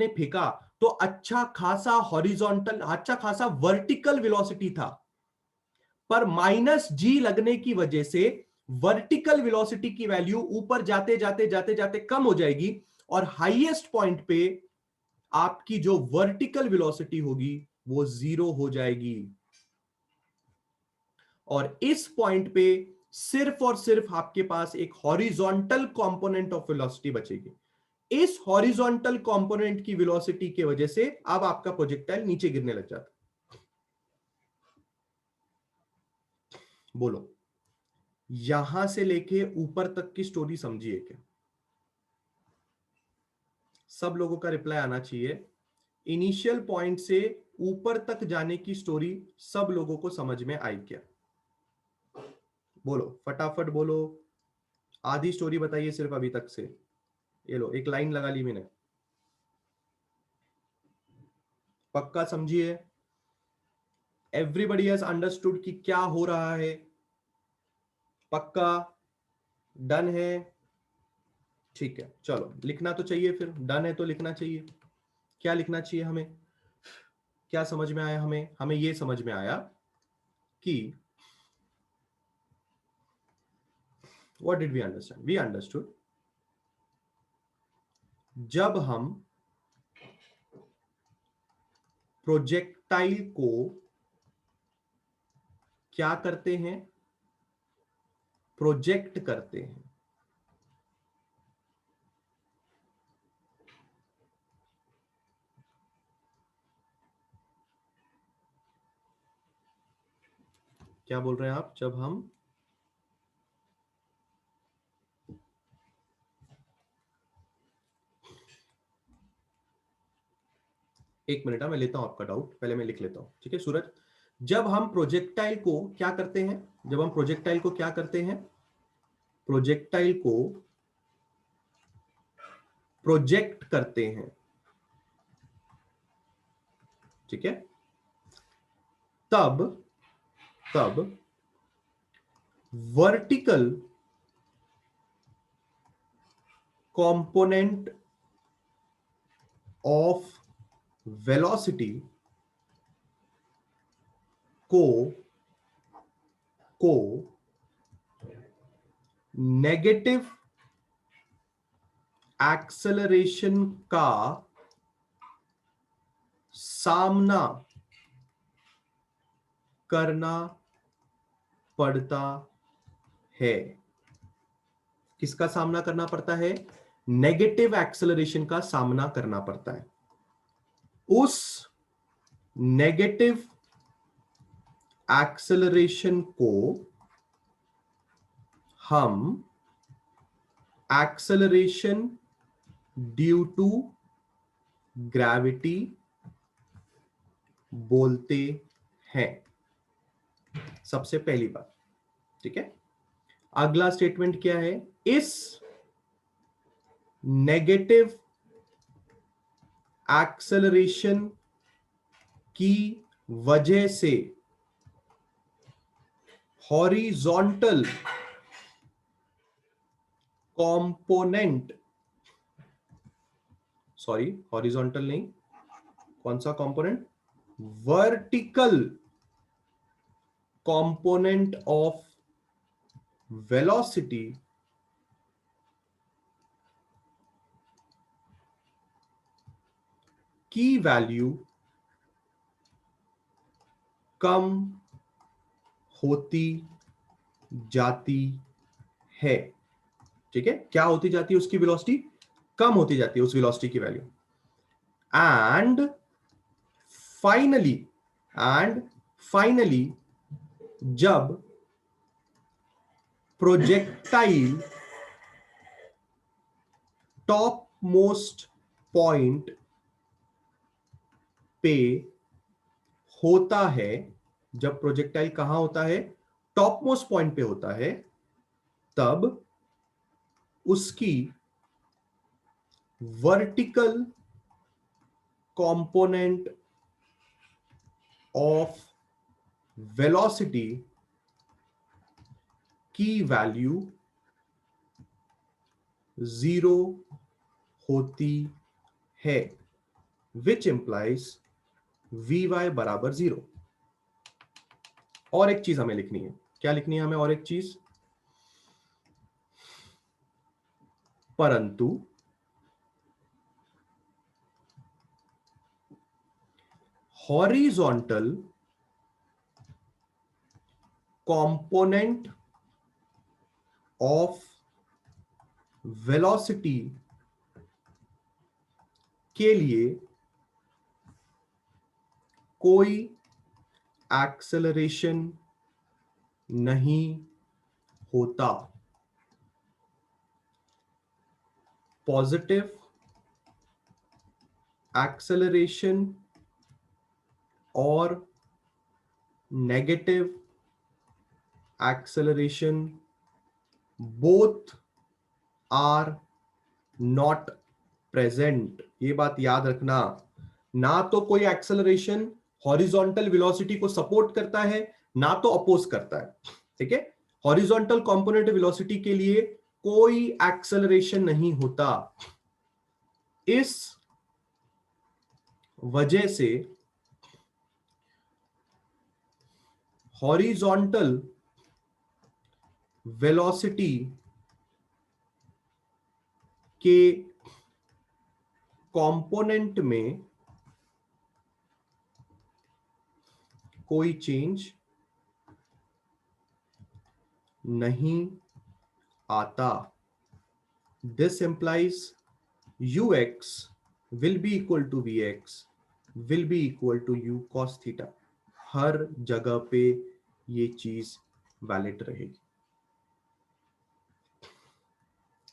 फेंका तो अच्छा खासा हॉरिजॉन्टल, अच्छा खासा वर्टिकल वेलोसिटी था, पर -g लगने की वजह से वर्टिकल वेलोसिटी की वैल्यू ऊपर जाते जाते जाते जाते कम हो जाएगी, और हाईएस्ट पॉइंट पे आपकी जो वर्टिकल वेलोसिटी होगी वो 0 हो जाएगी। और इस पॉइंट पे सिर्फ और सिर्फ आपके पास एक हॉरिजॉन्टल कंपोनेंट ऑफ वेलोसिटी बचेगी। इस हॉरिजॉन्टल कंपोनेंट की वेलोसिटी की वजह से अब आपका प्रोजेक्टाइल नीचे गिरने लग जाता है। बोलो, यहां से लेके ऊपर तक की स्टोरी समझिए क्या? सब लोगों का रिप्लाई आना चाहिए। इनिशियल पॉइंट से ऊपर तक जाने की स्टोरी सब लोगों को समझ में आई क्या? बोलो, फटाफट बोलो। आधी स्टोरी बताइए सिर्फ अभी तक से। ये लो, एक लाइन लगा ली मैंने। पक्का समझिए? एवरीबडी हैज अंडरस्टूड कि क्या हो रहा है? पक्का? डन है? ठीक है, चलो लिखना तो चाहिए फिर। डन है तो लिखना चाहिए। क्या लिखना चाहिए हमें? क्या समझ में आया हमें? हमें यह समझ में आया कि what did we understand? We understood जब हम प्रोजेक्टाइल को क्या करते हैं? प्रोजेक्ट करते हैं। क्या बोल रहे हैं आप? जब हम एक मिनट, मैं लेता हूं आपका डाउट, पहले मैं लिख लेता हूं। ठीक है सूरज, जब हम प्रोजेक्टाइल को क्या करते हैं? जब हम प्रोजेक्टाइल को क्या करते हैं? प्रोजेक्टाइल को प्रोजेक्ट करते हैं। ठीक है, तब तब वर्टिकल कंपोनेंट ऑफ वेलोसिटी को को नेगेटिव एक्सेलरेशन का सामना करना पड़ता है। किसका सामना करना पड़ता है? नेगेटिव एक्सेलरेशन का सामना करना पड़ता है। उस नेगेटिव एक्सेलरेशन को हम एक्सेलरेशन ड्यू टू ग्रेविटी बोलते हैं। सबसे पहली बात। ठीक है, अगला स्टेटमेंट क्या है? इस नेगेटिव एक्सेलरेशन की वजह से हॉरिजॉन्टल कंपोनेंट, सॉरी हॉरिजॉन्टल नहीं, कौन सा component? Vertical component of velocity की वैल्यू कम होती जाती है। ठीक है, क्या होती जाती है? उसकी वेलोसिटी कम होती जाती है, उस वेलोसिटी की value. And finally and finally जब प्रोजेक्टाइल टॉप मोस्ट पॉइंट पे होता है, जब प्रोजेक्टाइल कहां होता है? टॉप मोस्ट पॉइंट पे होता है, तब उसकी वर्टिकल कंपोनेंट ऑफ वेलोसिटी की वैल्यू 0 होती है, विच इंप्लाइज Vy बराबर 0। और एक चीज हमें लिखनी है। क्या लिखनी है हमें? और एक चीज, परंतु हॉरिजॉन्टल कंपोनेंट ऑफ वेलोसिटी के लिए कोई एक्सेलरेशन नहीं होता। पॉजिटिव एक्सेलरेशन और negative acceleration both are not present. ये बात याद रखना, ना तो कोई एक्सेलरेशन हॉरिजॉन्टल वेलोसिटी को सपोर्ट करता है, ना तो अपोज करता है। ठीक है, हॉरिजॉन्टल कंपोनेंट वेलोसिटी के लिए कोई एक्सेलरेशन नहीं होता। इस वजह से हॉरिजॉन्टल वेलोसिटी के कंपोनेंट में कोई चेंज नहीं आता। This implies ux will be equal to vx will be equal to u cos theta। हर जगह पे ये चीज वैलिड रहेगी।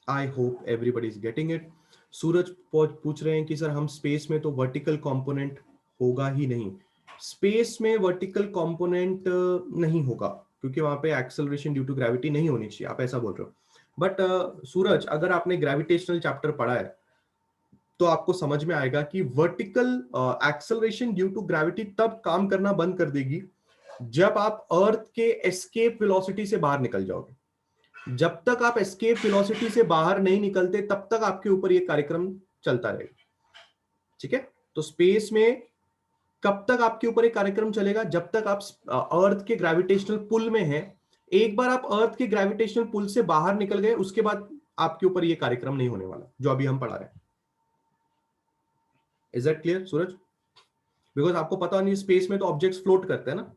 I hope everybody is getting it. Suraj पूछ रहे हैं कि सर हम स्पेस में तो वर्टिकल कंपोनेंट होगा ही नहीं। स्पेस में वर्टिकल कंपोनेंट नहीं होगा क्योंकि वहां पे एक्सेलरेशन ड्यू टू ग्रेविटी नहीं होनी चाहिए, आप ऐसा बोल रहे हो। बट सूरज, अगर आपने ग्रेविटेशनल चैप्टर पढ़ा है तो आपको समझ में आएगा कि vertical acceleration due to gravity तब काम करना बंद कर देगी जब आप अर्थ के एस्केप वेलोसिटी से बाहर निकल जाओगे। जब तक आप एस्केप वेलोसिटी से बाहर नहीं निकलते तब तक आपके ऊपर यह कार्यक्रम चलता रहेगा। ठीक है, तो स्पेस में कब तक आपके ऊपर एक कार्यक्रम चलेगा? जब तक आप अर्थ के ग्रेविटेशनल पुल में हैं। एक बार आप अर्थ के ग्रेविटेशनल पुल से बाहर निकल गए उसके बाद आपके ऊपर यह कार्यक्रम नहीं होने वाला जो अभी हम पढ़ा रहे हैं। Is that clear Suraj? Because आपको पता नहीं, स्पेस में तो ऑब्जेक्ट्स फ्लोट करते हैं ना।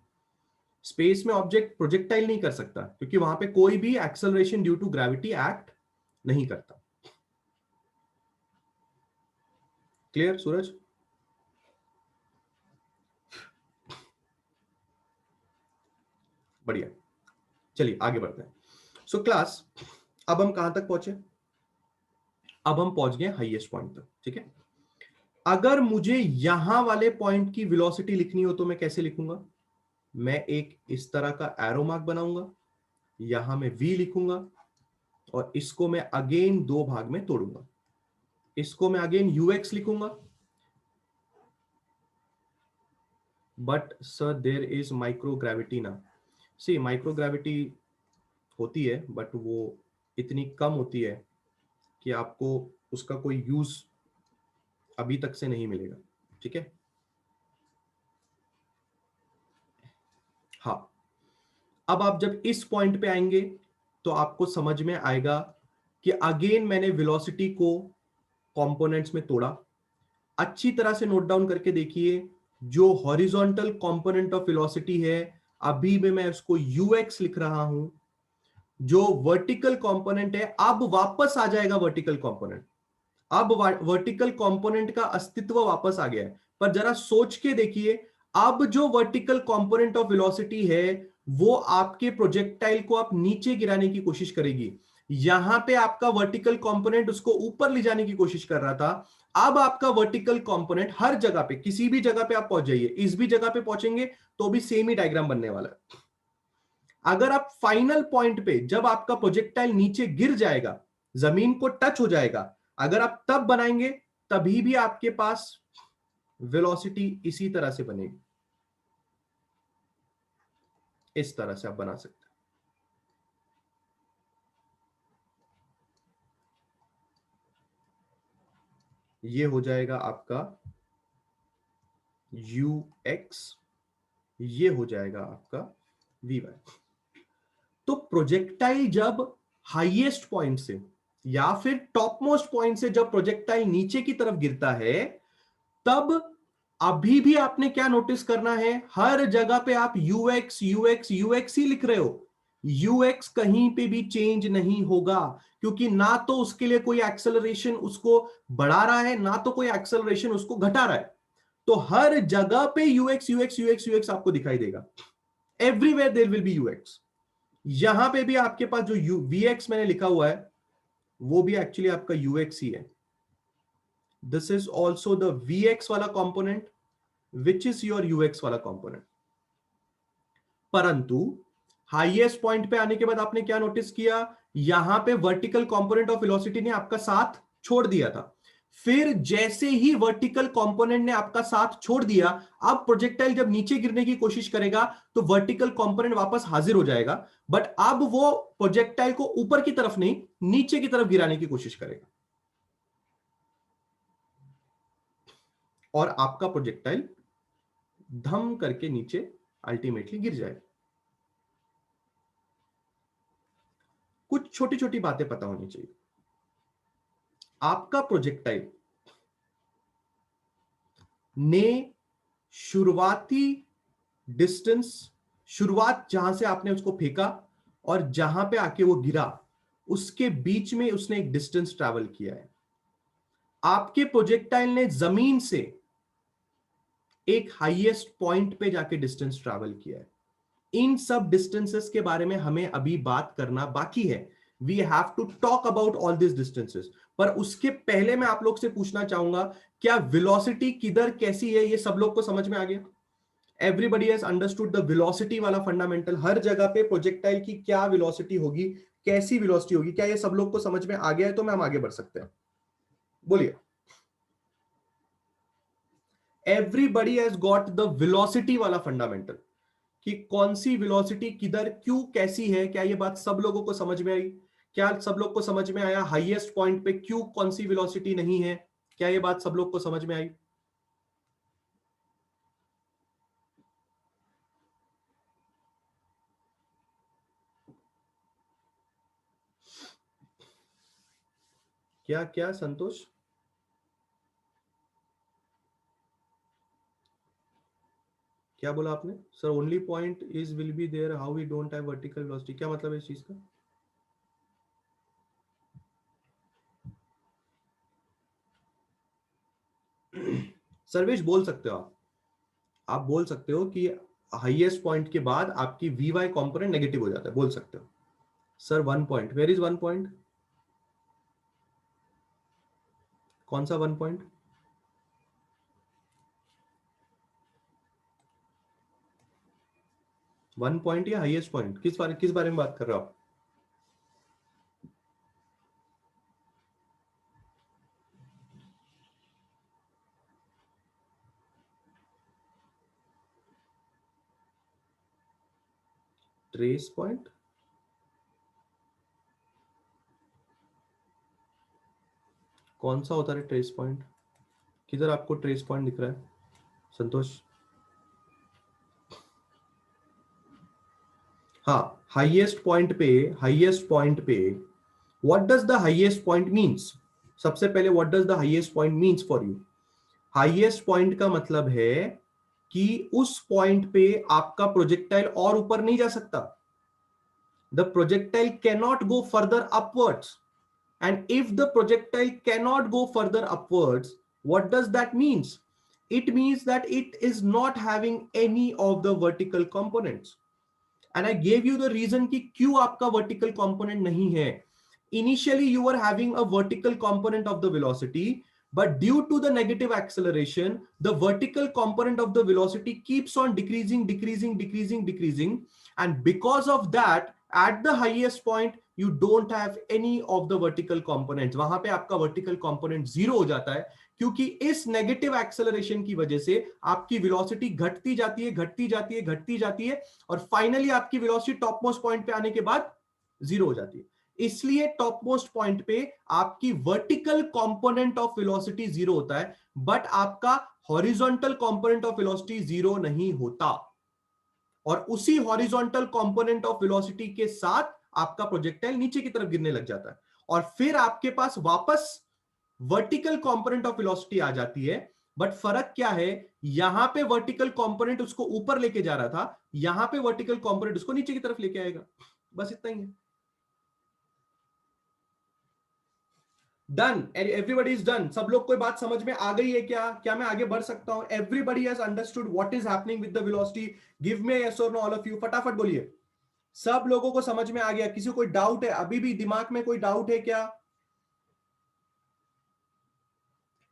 स्पेस में ऑब्जेक्ट प्रोजेक्टाइल नहीं कर सकता क्योंकि वहां पे कोई भी acceleration due to gravity act नहीं करता। क्लियर सूरज? बढ़िया, चलिए आगे बढ़ते हैं। सो क्लास, अब हम कहां तक पहुंचे? अब हम पहुंच गए हाईएस्ट पॉइंट तक। ठीक है, अगर मुझे यहां वाले पॉइंट की वेलोसिटी लिखनी हो तो मैं कैसे लिखूंगा? मैं एक इस तरह का एरो मार्क बनाऊंगा, यहां मैं v लिखूंगा और इसको मैं अगेन दो भाग में तोड़ूंगा। इसको मैं अगेन ux लिखूंगा। But sir there is microgravity ना। सी माइक्रोग्रेविटी होती है बट वो इतनी कम होती है कि आपको उसका कोई यूज अभी तक से नहीं मिलेगा। ठीक है, हाँ। अब आप जब इस पॉइंट पे आएंगे तो आपको समझ में आएगा कि अगेन मैंने वेलोसिटी को कंपोनेंट्स में तोड़ा। अच्छी तरह से नोट डाउन करके देखिए, जो हॉरिजॉन्टल कंपोनेंट ऑफ वेलोसिटी है अभी भी मैं उसको ux लिख रहा हूं। जो वर्टिकल कंपोनेंट है अब वापस आ जाएगा वर्टिकल कंपोनेंट। अब वर्टिकल कंपोनेंट का अस्तित्व वापस आ गया है। पर जरा सोच के देखिए, अब जो वर्टिकल कंपोनेंट ऑफ वेलोसिटी है वो आपके प्रोजेक्टाइल को आप नीचे गिराने की कोशिश करेगी। यहां पे आपका वर्टिकल कंपोनेंट उसको ऊपर ले जाने की कोशिश कर रहा था। अब आपका वर्टिकल कंपोनेंट हर जगह पे, किसी भी जगह पे आप पहुंच जाइए, इस भी जगह पे पहुंचेंगे तो भी सेम ही डायग्राम बनने वाला है। अगर आप फाइनल पॉइंट पे, जब आपका प्रोजेक्टाइल नीचे गिर जाएगा, जमीन को टच हो जाएगा, अगर आप तब बनाएंगे तभी भी आपके पास वेलोसिटी इसी तरह से बनेगी। इस तरह से आप बना सकते हैं। ये हो जाएगा आपका ux, ये हो जाएगा आपका vy। तो प्रोजेक्टाइल जब हाईएस्ट पॉइंट से या फिर टॉप मोस्ट पॉइंट से जब प्रोजेक्टाइल नीचे की तरफ गिरता है तब अभी भी आपने क्या नोटिस करना है? हर जगह पे आप ux ux ux ही लिख रहे हो। ux कहीं पे भी चेंज नहीं होगा क्योंकि ना तो उसके लिए कोई एक्सेलरेशन उसको बढ़ा रहा है, ना तो कोई एक्सेलरेशन उसको घटा रहा है। तो हर जगह पे ux ux ux ux आपको दिखाई देगा। Everywhere there will be ux। यहां पे भी आपके पास जो Vx मैंने लिखा हुआ है वो भी एक्चुअली आपका Ux ही है. This is also the Vx वाला component which is your Ux वाला कंपोनेंट. परंतु हाईएस्ट पॉइंट पे आने के बाद आपने क्या नोटिस किया, यहां पे वर्टिकल कंपोनेंट ऑफ वेलोसिटी ने आपका साथ छोड़ दिया था. फिर जैसे ही वर्टिकल कंपोनेंट ने आपका साथ छोड़ दिया, अब प्रोजेक्टाइल जब नीचे गिरने की कोशिश करेगा तो वर्टिकल कंपोनेंट वापस हाजिर हो जाएगा, बट अब वो प्रोजेक्टाइल को ऊपर की तरफ नहीं नीचे की तरफ गिराने की कोशिश करेगा और आपका प्रोजेक्टाइल धम करके नीचे अल्टीमेटली गिर जाएगा. कुछ छोटी छोटी बातें पता होनी चाहिए. आपका प्रोजेक्टाइल ने शुरुआती डिस्टेंस, शुरुआत जहां से आपने उसको फेंका और जहां पे आके वो गिरा, उसके बीच में उसने एक डिस्टेंस ट्रैवल किया है. आपके प्रोजेक्टाइल ने जमीन से एक हाईएस्ट पॉइंट पे जाके डिस्टेंस ट्रैवल किया है. इन सब डिस्टेंसेस के बारे में हमें अभी बात करना बाकी है. We have to talk about all this distances. पर उसके पहले मैं आप लोग से पूछना चाहूंगा, क्या वेलोसिटी किधर कैसी है ये सब लोग को समझ में आ गया? Everybody has understood the velocity वाला फंडामेंटल. हर जगह पे प्रोजेक्टाइल की क्या वेलोसिटी होगी, कैसी वेलोसिटी होगी, क्या ये सब लोग को समझ में आ गया है? तो मैं हम आगे बढ़ सकते हैं. बोलिए. Everybody has got the velocity वाला फंडामेंटल कि कौन सी वेलोसिटी किधर क्यों कैसी है. क्या ये बात सब लोगों को समझ में आई? क्या सब लोग को समझ में आया हाईएस्ट पॉइंट पे क्यों कौन सी वेलोसिटी नहीं है? क्या ये बात सब लोग को समझ में आई? क्या क्या संतोष? क्या बोला आपने? Sir only point is will be there how we don't have vertical velocity. क्या मतलब है इस चीज का? सर्वेश बोल सकते हो आप बोल सकते हो कि हाईएस्ट पॉइंट के बाद आपकी वी वाई कॉम्पोनेंट नेगेटिव हो जाता है, बोल सकते हो. Sir 1 point, where is 1 point? कौन सा 1 पॉइंट? 1 पॉइंट या हाईएस्ट पॉइंट? किस बारे में बात कर रहे हो आप? Trace point? कौन सा होता है ट्रेस पॉइंट? किधर आपको ट्रेस पॉइंट दिख रहा है संतोष? हाँ, हाईएस्ट पॉइंट पे what does the highest point means? सबसे पहले what does the highest point means for you? Highest point का मतलब है कि उस पॉइंट पे आपका प्रोजेक्टाइल और ऊपर नहीं जा सकता. The projectile can not go further upwards. And if the projectile cannot go further upwards, what does that means? It means that it is not having any of the vertical components. And I gave you the reason कि क्यों आपका vertical component नहीं है. Initially you were having a vertical component of the velocity, but due to the negative acceleration, the vertical component of the velocity keeps on decreasing, and because of that, at the highest point you don't have any of the vertical components. वहां पे आपका vertical component zero हो जाता है, क्योंकि इस negative acceleration की वजह से आपकी वेलोसिटी घटती जाती है और फाइनली आपकी वेलोसिटी टॉप मोस्ट पॉइंट पे आने के बाद जीरो हो जाती है. इसलिए टॉप मोस्ट पॉइंट पे आपकी vertical component of velocity zero होता है, बट आपका horizontal component of velocity zero नहीं होता. और उसी हॉरिजॉन्टल कंपोनेंट ऑफ वेलोसिटी के साथ आपका प्रोजेक्टाइल नीचे की तरफ गिरने लग जाता है और फिर आपके पास वापस वर्टिकल कंपोनेंट ऑफ वेलोसिटी आ जाती है. बट फर्क क्या है, यहां पे वर्टिकल कंपोनेंट उसको ऊपर लेके जा रहा था, यहां पे वर्टिकल कंपोनेंट उसको नीचे की तरफ लेके आएगा. बस इतना ही है. Done, everybody is done. सब लोग कोई बात समझ में आ गई है क्या? क्या मैं आगे बढ़ सकता हूं? Everybody has understood what is happening with the velocity. Give me yes और नो ऑल ऑफ यू. फटाफट बोलिए. सब लोगों को समझ में आ गया? किसी को कोई डाउट है? अभी भी दिमाग में कोई डाउट है क्या?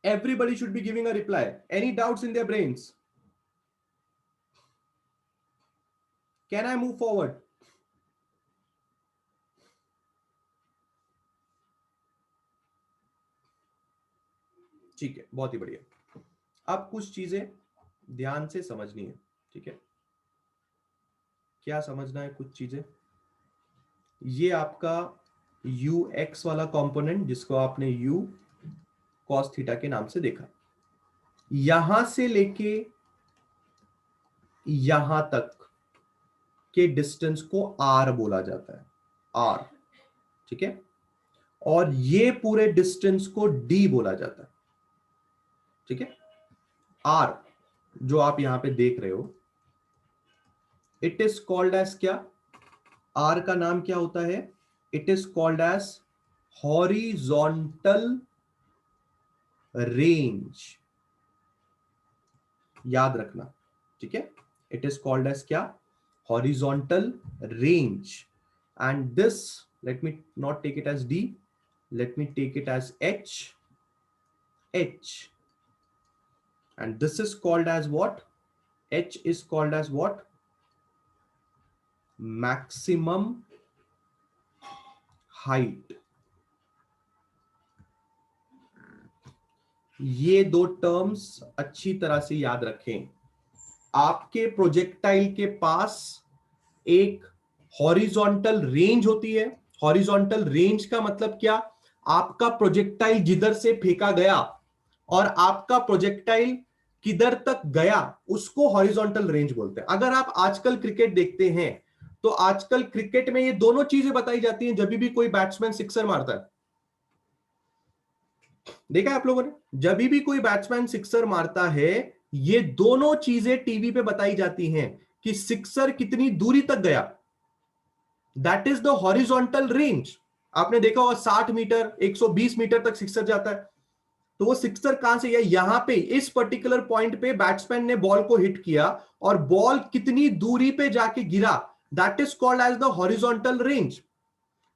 Everybody should be giving a reply. Any doubts in their brains? Can I move forward? ठीक है, बहुत ही बढ़िया। अब कुछ चीजें ध्यान से समझनी है, ठीक है? क्या समझना है? कुछ चीजें, ये आपका ux वाला कंपोनेंट जिसको आपने u cos थीटा के नाम से देखा, यहां से लेके यहां तक के डिस्टेंस को r बोला जाता है, r, ठीक है? और ये पूरे डिस्टेंस को d बोला जाता है, ठीक है? r जो आप यहां पे देख रहे हो, इट इज कॉल्ड एज क्या? r का नाम क्या होता है? It is called as horizontal range. याद रखना, ठीक है? इट इज कॉल्ड एज क्या? Horizontal range. And this, let me not take it as d, let me take it as h, and this is called as what? H is called as what? Maximum height. ये दो terms अच्छी तरह से याद रखें। आपके projectile के पास एक हॉरिजॉन्टल रेंज होती है। हॉरिजॉन्टल रेंज का मतलब क्या? आपका प्रोजेक्टाइल जिधर से फेंका गया और आपका प्रोजेक्टाइल किधर तक गया, उसको हॉरिजॉन्टल रेंज बोलते हैं। अगर आप आजकल क्रिकेट देखते हैं तो आजकल क्रिकेट में ये दोनों चीजें बताई जाती हैं। जब भी कोई बैट्समैन सिक्सर मारता है, देखा है आप लोगों ने? जब भी कोई बैट्समैन सिक्सर मारता है, ये दोनों चीजें टीवी पे बताई जाती हैं कि सिक्सर कितनी दूरी तक गया। That is the horizontal range. आपने देखा होगा 60 मीटर 120 मीटर तक सिक्सर जाता है, तो वो सिक्सर कहां से गया? यहां पे इस पर्टिकुलर पॉइंट पे बैट्समैन ने बॉल को हिट किया और बॉल कितनी दूरी पे जाके गिरा, that is called as the horizontal range.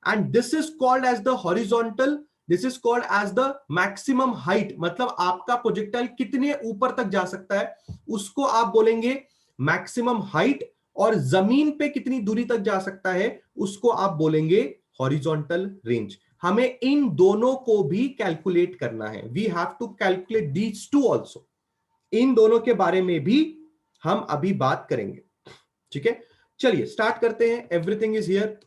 And this is called as the horizontal, this is called as the maximum height. मतलब आपका प्रोजेक्टाइल कितने ऊपर तक जा सकता है, उसको आप बोलेंगे मैक्सिमम हाइट। और जमीन पे कितनी दूरी तक जा सकता है, उसको आप बोलेंगे हॉरिजॉन्टल रेंज। हमें इन दोनों को भी कैलकुलेट करना है। We have to calculate these two also. इन दोनों के बारे में भी हम अभी बात करेंगे, ठीक है? चलिए स्टार्ट करते हैं। Everything is here.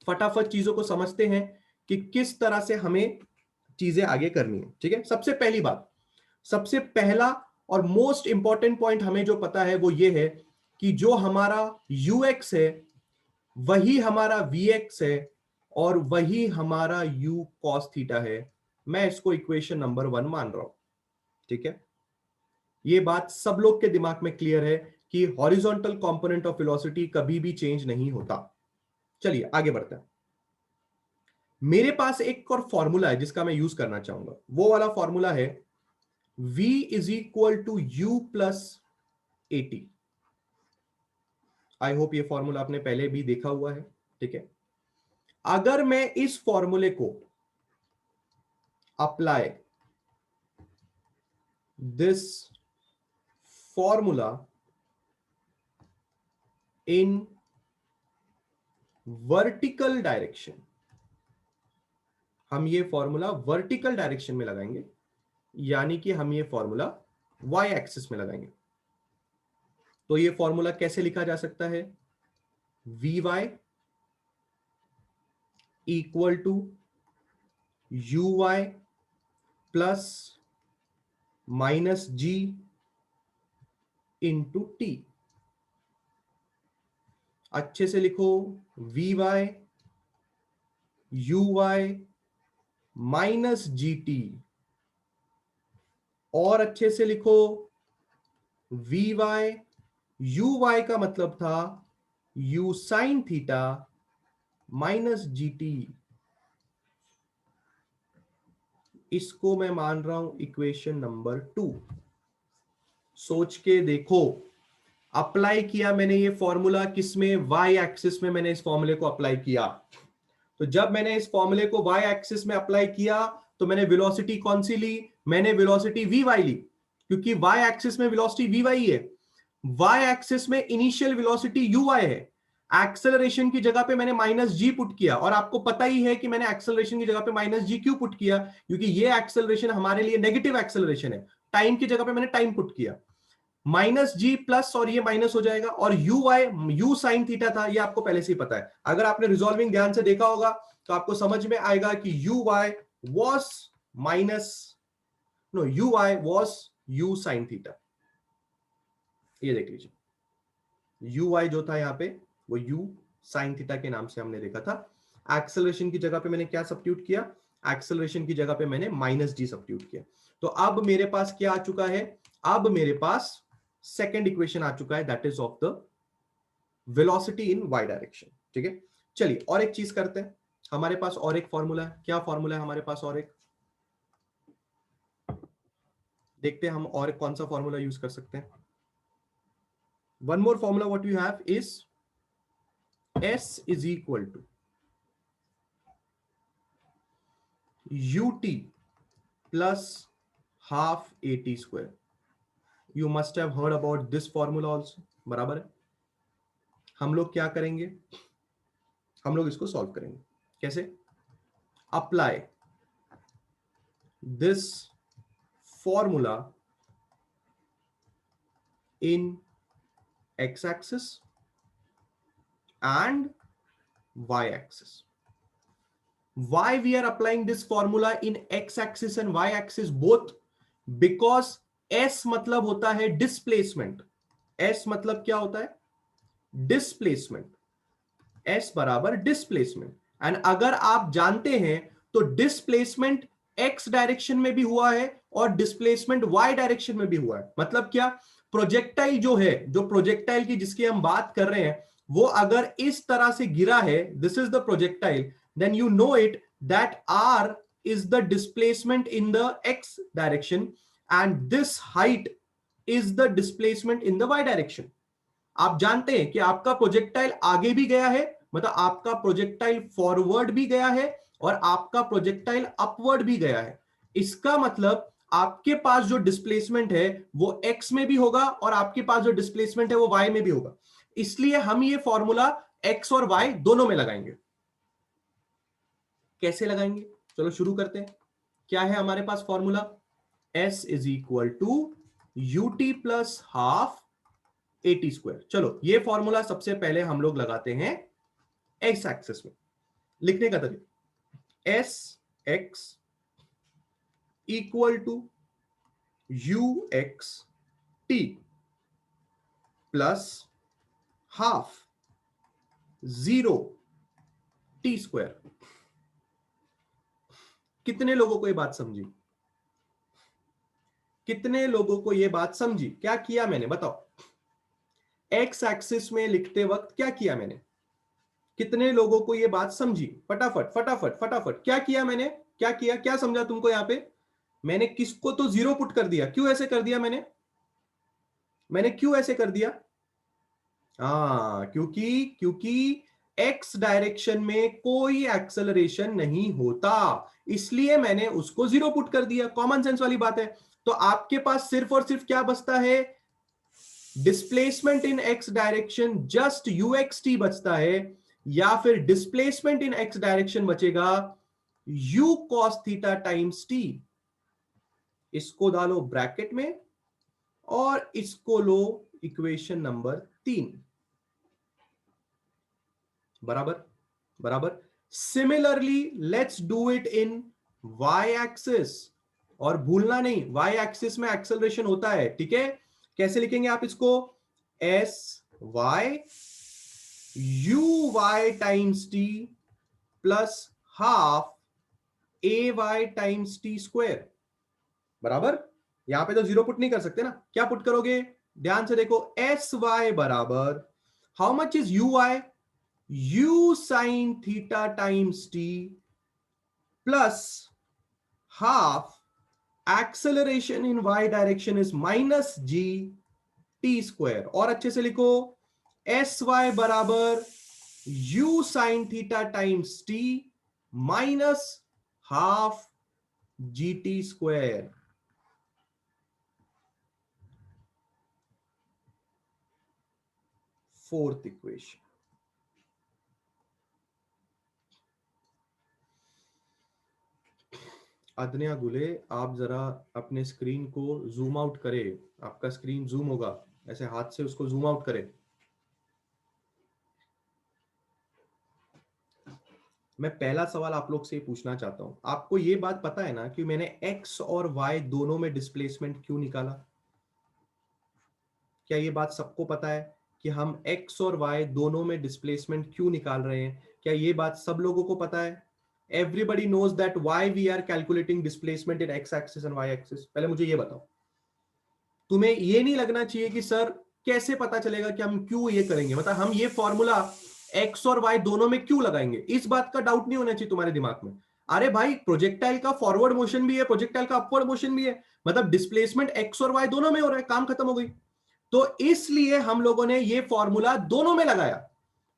फटाफट चीजों को समझते हैं कि किस तरह से हमें चीजें आगे करनी है, ठीक है? सबसे पहली बात, सबसे पहला और मोस्ट इंपॉर्टेंट पॉइंट हमें जो पता है वो ये है कि जो हमारा ux है वही हमारा vx है और वही हमारा u cos थीटा है। मैं इसको इक्वेशन नंबर 1 मान रहा हूं, ठीक है? ये बात सब लोग के दिमाग में क्लियर है कि हॉरिजॉन्टल कंपोनेंट ऑफ वेलोसिटी कभी भी चेंज नहीं होता। चलिए आगे बढ़ते हैं। मेरे पास एक और फॉर्मूला है जिसका मैं यूज करना चाहूंगा। वो वाला फॉर्मूला है v is equal to u plus at। I hope ये फॉर्मूला आपने पहले भी देखा हुआ है, ठीक है? अगर मैं इस फॉर्मूले को apply this formula in vertical direction, हम ये फॉर्मूला वर्टिकल डायरेक्शन में लगाएंगे, यानी कि हम ये फॉर्मूला y एक्सिस में लगाएंगे। तो ये फॉर्मूला कैसे लिखा जा सकता है? vy equal to uy plus minus g into t. अच्छे से लिखो, vy uy minus g t. और अच्छे से लिखो, vy uy का मतलब था u sine theta minus g T. इसको मैं मान रहा हूं इक्वेशन नंबर 2। सोच के देखो, अप्लाई किया मैंने ये फॉर्मूला किसमें, वाई एक्सिस में मैंने इस फॉर्मूले को अप्लाई किया। तो जब मैंने इस फॉर्मूले को वाई एक्सिस में अप्लाई किया तो मैंने वेलोसिटी कौन सी ली, मैंने वेलोसिटी वी वाई ली, क्योंकि वाई एक्सिस में वेलोसिटी वी वाई है, वाई एक्सिस में इनिशियल वेलोसिटी यू वाई है। एक्सेलरेशन की जगह पे मैंने माइनस जी पुट किया, और आपको पता ही है कि मैंने एक्सेलरेशन की जगह पे माइनस जी क्यों पुट किया, क्योंकि ये एक्सेलरेशन हमारे लिए नेगेटिव एक्सेलरेशन है। टाइम की जगह पे मैंने टाइम पुट किया, माइनस जी प्लस, और ये माइनस हो जाएगा, और you why you sine theta था, ये आपको पहले से ही पता है। अगर आपने रिजॉल्विंग ध्यान से देखा होगा तो आपको समझ में आएगा कि u y was minus, no, u y was u sine theta. ये देख लीजिए, यू वाई जो था यहां पे वो यू साइन थीटा के नाम से हमने देखा था। एक्सेलरेशन की जगह पे मैंने क्या सब्स्टिट्यूट किया, एक्सेलरेशन की जगह पे मैंने माइनस जी सब्स्टिट्यूट किया। तो अब मेरे पास क्या आ चुका है, अब मेरे पास सेकेंड इक्वेशन आ चुका है, that is of the velocity in y direction. ठीक है, चलिए और एक चीज करते हैं, हमारे पास और एक फॉर्मूला है। क्या फॉर्मूला है हमारे पास, और एक देखते हैं हम और कौन सा फॉर्मूला यूज कर सकते हैं। One more formula what you have is S is equal to ut plus half at square. You must have heard about this formula also. बराबर है। हम लोग क्या करेंगे, हम लोग इसको सॉल्व करेंगे। कैसे, apply this formula in x axis and y axis. Why we are applying this formula in x axis and y axis both? Because s मतलब होता है डिस्प्लेसमेंट। s मतलब क्या होता है, डिस्प्लेसमेंट। s बराबर डिस्प्लेसमेंट, एंड अगर आप जानते हैं तो डिस्प्लेसमेंट x डायरेक्शन में भी हुआ है और डिस्प्लेसमेंट y डायरेक्शन में भी हुआ है। मतलब क्या, प्रोजेक्टाइल जो है, जो प्रोजेक्टाइल की जिसकी हम बात कर रहे हैं, वो अगर इस तरह से गिरा है, this is the projectile, then you know it that r is the displacement in the x direction and this height is the displacement in the y direction. आप जानते हैं कि आपका प्रोजेक्टाइल आगे भी गया है, मतलब आपका प्रोजेक्टाइल फॉरवर्ड भी गया है और आपका प्रोजेक्टाइल अपवर्ड भी गया है। इसका मतलब आपके पास जो डिस्प्लेसमेंट है वो x में भी होगा और आपके पास जो डिस्प्लेसमेंट है वो y में भी होगा। इसलिए हम ये फॉर्मूला x और y दोनों में लगाएंगे। कैसे लगाएंगे, चलो शुरू करते हैं। क्या है हमारे पास formula, S is equal to UT plus half eighty square. चलो ये फॉर्मूला सबसे पहले हम लोग लगाते हैं एक्स एक्सिस में। लिखने का तरीका, s x equal to u x t plus half zero t square. कितने लोगों को ये बात समझी, कितने लोगों को ये बात समझी? क्या किया मैंने बताओ, एक्स एक्सिस में लिखते वक्त क्या किया मैंने, कितने लोगों को ये बात समझी? फटाफट फटाफट फटाफट, क्या किया मैंने, क्या किया, क्या समझा तुमको? यहां पे मैंने किसको तो जीरो पुट कर दिया। क्यों ऐसे कर दिया मैंने क्यों ऐसे कर दिया? क्योंकि क्योंकि एक्स डायरेक्शन में कोई एक्सेलरेशन नहीं होता, इसलिए मैंने उसको जीरो पुट कर दिया। कॉमन सेंस वाली बात है। तो आपके पास सिर्फ और सिर्फ क्या बचता है, displacement in x direction just u x t बचता है, या फिर डिस्प्लेसमेंट इन एक्स डायरेक्शन बचेगा u cos theta times t. इसको डालो ब्रैकेट में और इसको लो इक्वेशन नंबर 3। बराबर बराबर। Similarly let's do it in y axis, और भूलना नहीं वाई एक्सिस में एक्सेलरेशन होता है। ठीक है, कैसे लिखेंगे आप इसको, s y u y times t plus half a y times t square. बराबर, यहां पे तो जीरो पुट नहीं कर सकते ना, क्या पुट करोगे, ध्यान से देखो, एस वाई बराबर how much is u y, u sin theta times t plus half acceleration in y direction is minus g t square, और अच्छे से लिखो एस वाई बराबर u sine theta times t minus half g t square. Fourth equation. Adanya Gule, आप जरा अपने screen को zoom out करें। आपका स्क्रीन जूम होगा, ऐसे हाथ से उसको जूम आउट करें। मैं पहला सवाल आप लोग से पूछना चाहता हूं, आपको यह बात पता है ना कि मैंने x और y दोनों में डिस्प्लेसमेंट क्यों निकाला? क्या ये बात सबको पता है कि हम x और y दोनों में डिस्प्लेसमेंट क्यों निकाल रहे हैं? क्या ये बात सब लोगों को पता है? Everybody knows that why we are calculating displacement in x axis and y axis. पहले मुझे ये बताओ, तुम्हें ये नहीं लगना चाहिए कि सर कैसे पता चलेगा कि हम क्यों ये करेंगे, मतलब हम ये फॉर्मूला x और y दोनों में क्यों लगाएंगे? इस बात का डाउट नहीं होना चाहिए तुम्हारे दिमाग में। अरे भाई, प्रोजेक्टाइल का फॉरवर्ड मोशन भी है, प्रोजेक्टाइल का अपवर्ड मोशन भी है, मतलब डिस्प्लेसमेंट x और y दोनों में हो रहा है, काम खत्म हो गई। तो इसलिए हम लोगों ने ये फॉर्मूला दोनों में लगाया।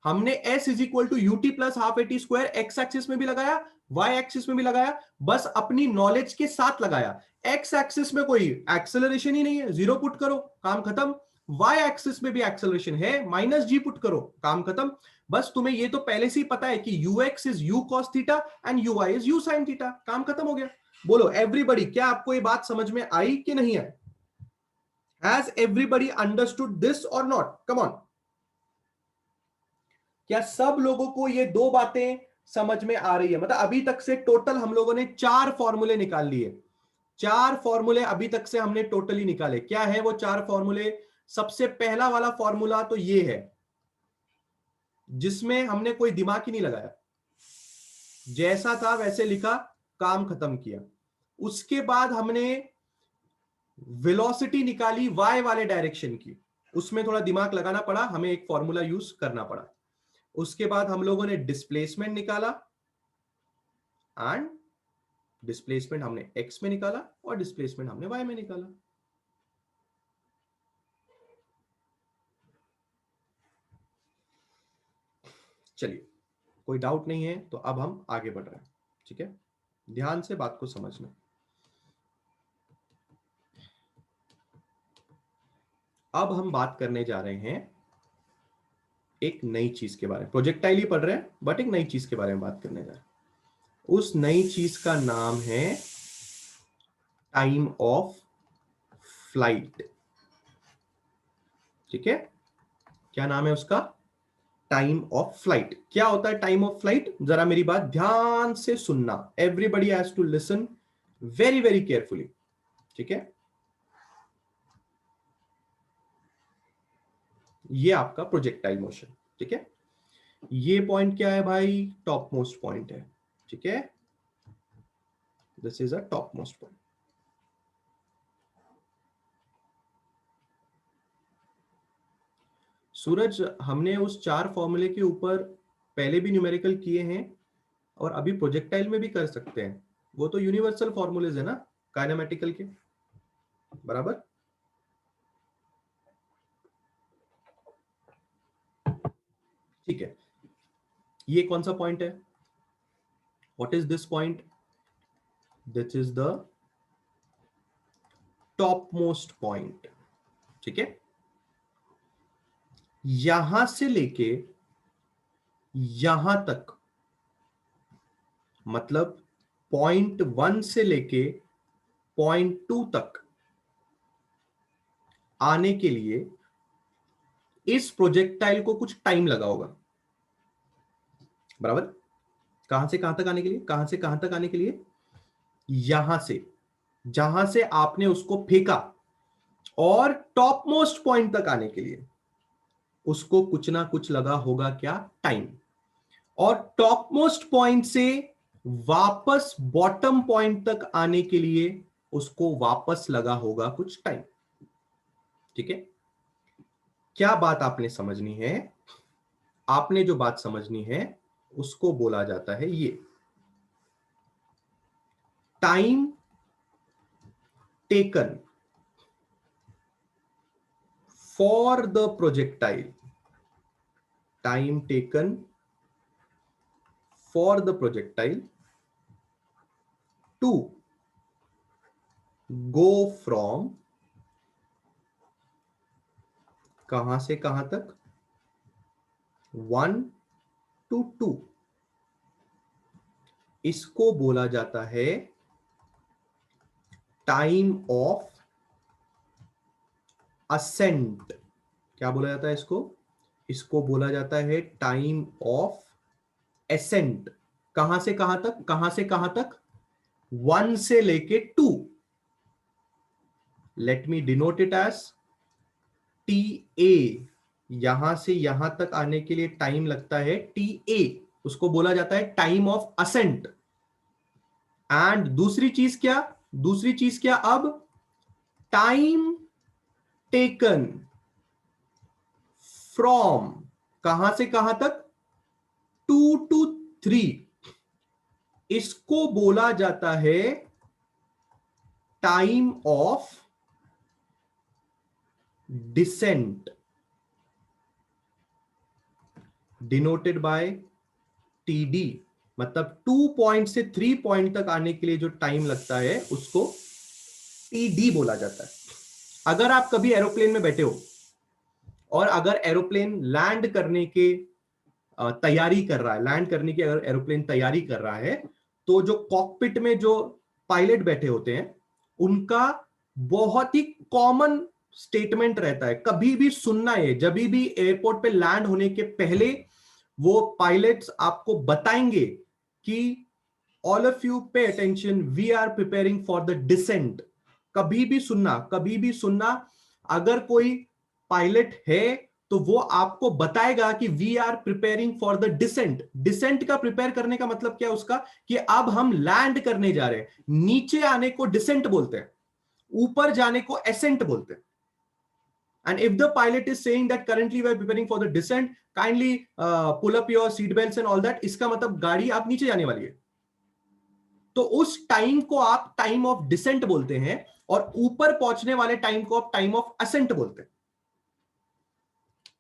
हमने s is equal to UT plus half eighty square x axis में भी लगाया, y एक्सिस में भी लगाया, बस अपनी नॉलेज के साथ लगाया। एक्स एक्सिस में कोई एक्सेलरेशन ही नहीं है, जीरो पुट करो, काम खत्म। y एक्सिस में भी एक्सेलरेशन है, माइनस जी पुट करो, काम खत्म। बस तुम्हें ये तो पहले से ही पता है कि ux is u cos theta and uy is u sin theta, काम खत्म हो गया। बोलो एवरीबॉडी, क्या आपको ये बात समझ में आई कि नहीं आई? Has everybody understood this or not? Come on. क्या सब लोगों को ये दो बातें समझ में आ रही है? मतलब अभी तक से टोटल हम लोगों ने 4 फॉर्मूले निकाल लिए। 4 फॉर्मूले अभी तक से हमने टोटली निकाले। क्या है वो 4 फॉर्मूले? सबसे पहला वाला फॉर्मूला तो ये है, जिसमें हमने कोई दिमाग ही नहीं लगाया, जैसा था वैसे लिखा, काम खत्म किया। उसके बाद हमने वेलोसिटी निकाली y वाले डायरेक्शन की, उसमें थोड़ा दिमाग लगाना पड़ा, हमें एक फॉर्मूला यूज करना पड़ा। उसके बाद हम लोगों ने डिस्प्लेसमेंट निकाला, एंड डिस्प्लेसमेंट हमने x में निकाला और डिस्प्लेसमेंट हमने y में निकाला। चलिए, कोई डाउट नहीं है तो अब हम आगे बढ़ रहे हैं, ठीक है? ध्यान से बात को समझना। अब हम बात करने जा रहे हैं एक नई चीज के बारे में। प्रोजेक्टाइल ही पढ़ रहे हैं, बट एक नई चीज के बारे में बात करने जा रहे हैं। उस नई चीज का नाम है टाइम ऑफ फ्लाइट। ठीक है, क्या नाम है उसका? Time of flight. क्या होता है टाइम ऑफ फ्लाइट? जरा मेरी बात ध्यान से सुनना, everybody has to listen very very carefully, ठीक है? ये आपका प्रोजेक्टाइल मोशन, ठीक है? ये पॉइंट क्या है भाई? टॉप मोस्ट पॉइंट है, ठीक है? This is a top most point. Suraj, हमने उस 4 फॉर्मूले के ऊपर पहले भी न्यूमेरिकल किए हैं और अभी प्रोजेक्टाइल में भी कर सकते हैं। वो तो यूनिवर्सल फॉर्मूलेज है ना, काइनेमेटिकल के, बराबर? ठीक है, ये कौन सा पॉइंट है? What is this point? This is the top most point, ठीक है? यहां से लेके यहां तक, मतलब पॉइंट 1 से लेके पॉइंट 2 तक आने के लिए इस प्रोजेक्टाइल को कुछ टाइम लगा होगा, बराबर? कहां से कहां तक आने के लिए? कहां से कहां तक आने के लिए? यहां से, जहां से आपने उसको फेंका, और टॉप मोस्ट पॉइंट तक आने के लिए उसको कुछ ना कुछ लगा होगा, क्या? टाइम। और टॉप मोस्ट पॉइंट से वापस बॉटम पॉइंट तक आने के लिए उसको वापस लगा होगा कुछ टाइम, ठीक है? क्या बात आपने समझनी है? आपने जो बात समझनी है उसको बोला जाता है ये time taken for the projectile, time taken for the projectile to go from, कहां से कहां तक, 1 to 2, इसको बोला जाता है टाइम ऑफ असेंट। क्या बोला जाता है इसको? इसको बोला जाता है टाइम ऑफ एसेंट। कहां से कहां तक? कहां से कहां तक? 1 से लेके 2। Let me denote it as t a. यहां से यहां तक आने के लिए टाइम लगता है टी ए, उसको बोला जाता है टाइम ऑफ असेंट। एंड दूसरी चीज क्या? दूसरी चीज क्या अब? टाइम टेकन फ्रॉम, कहां से कहां तक? 2 to 3, इसको बोला जाता है time of descent, denoted by td. मतलब 2 पॉइंट से 3 पॉइंट तक आने के लिए जो टाइम लगता है उसको टीडी बोला जाता है। अगर आप कभी एरोप्लेन में बैठे हो और अगर एरोप्लेन लैंड करने के तैयारी कर रहा है, लैंड करने की अगर एरोप्लेन तैयारी कर रहा है, तो जो कॉकपिट में जो पायलट बैठे होते हैं उनका बहुत ही कॉमन स्टेटमेंट रहता है, कभी भी सुनना है, जब भी एयरपोर्ट पे लैंड होने के पहले वो पायलट्स आपको बताएंगे कि all of you pay attention, we are preparing for the descent. कभी भी सुनना, कभी भी सुनना, अगर कोई पायलट है तो वो आपको बताएगा कि we are preparing for the descent. Descent का प्रिपेयर करने का मतलब क्या है उसका? कि अब हम लैंड करने जा रहे हैं। नीचे आने को डिसेंट बोलते हैं, ऊपर जाने को एसेंट बोलते हैं। And if the pilot is saying that currently we are preparing for the descent, kindly pull up your seat belts and all that, इसका मतलब गाड़ी आप नीचे जाने वाली है। तो उस टाइम को आप टाइम ऑफ डिसेंट बोलते हैं और ऊपर पहुंचने वाले टाइम को आप टाइम ऑफ असेंट बोलते हैं।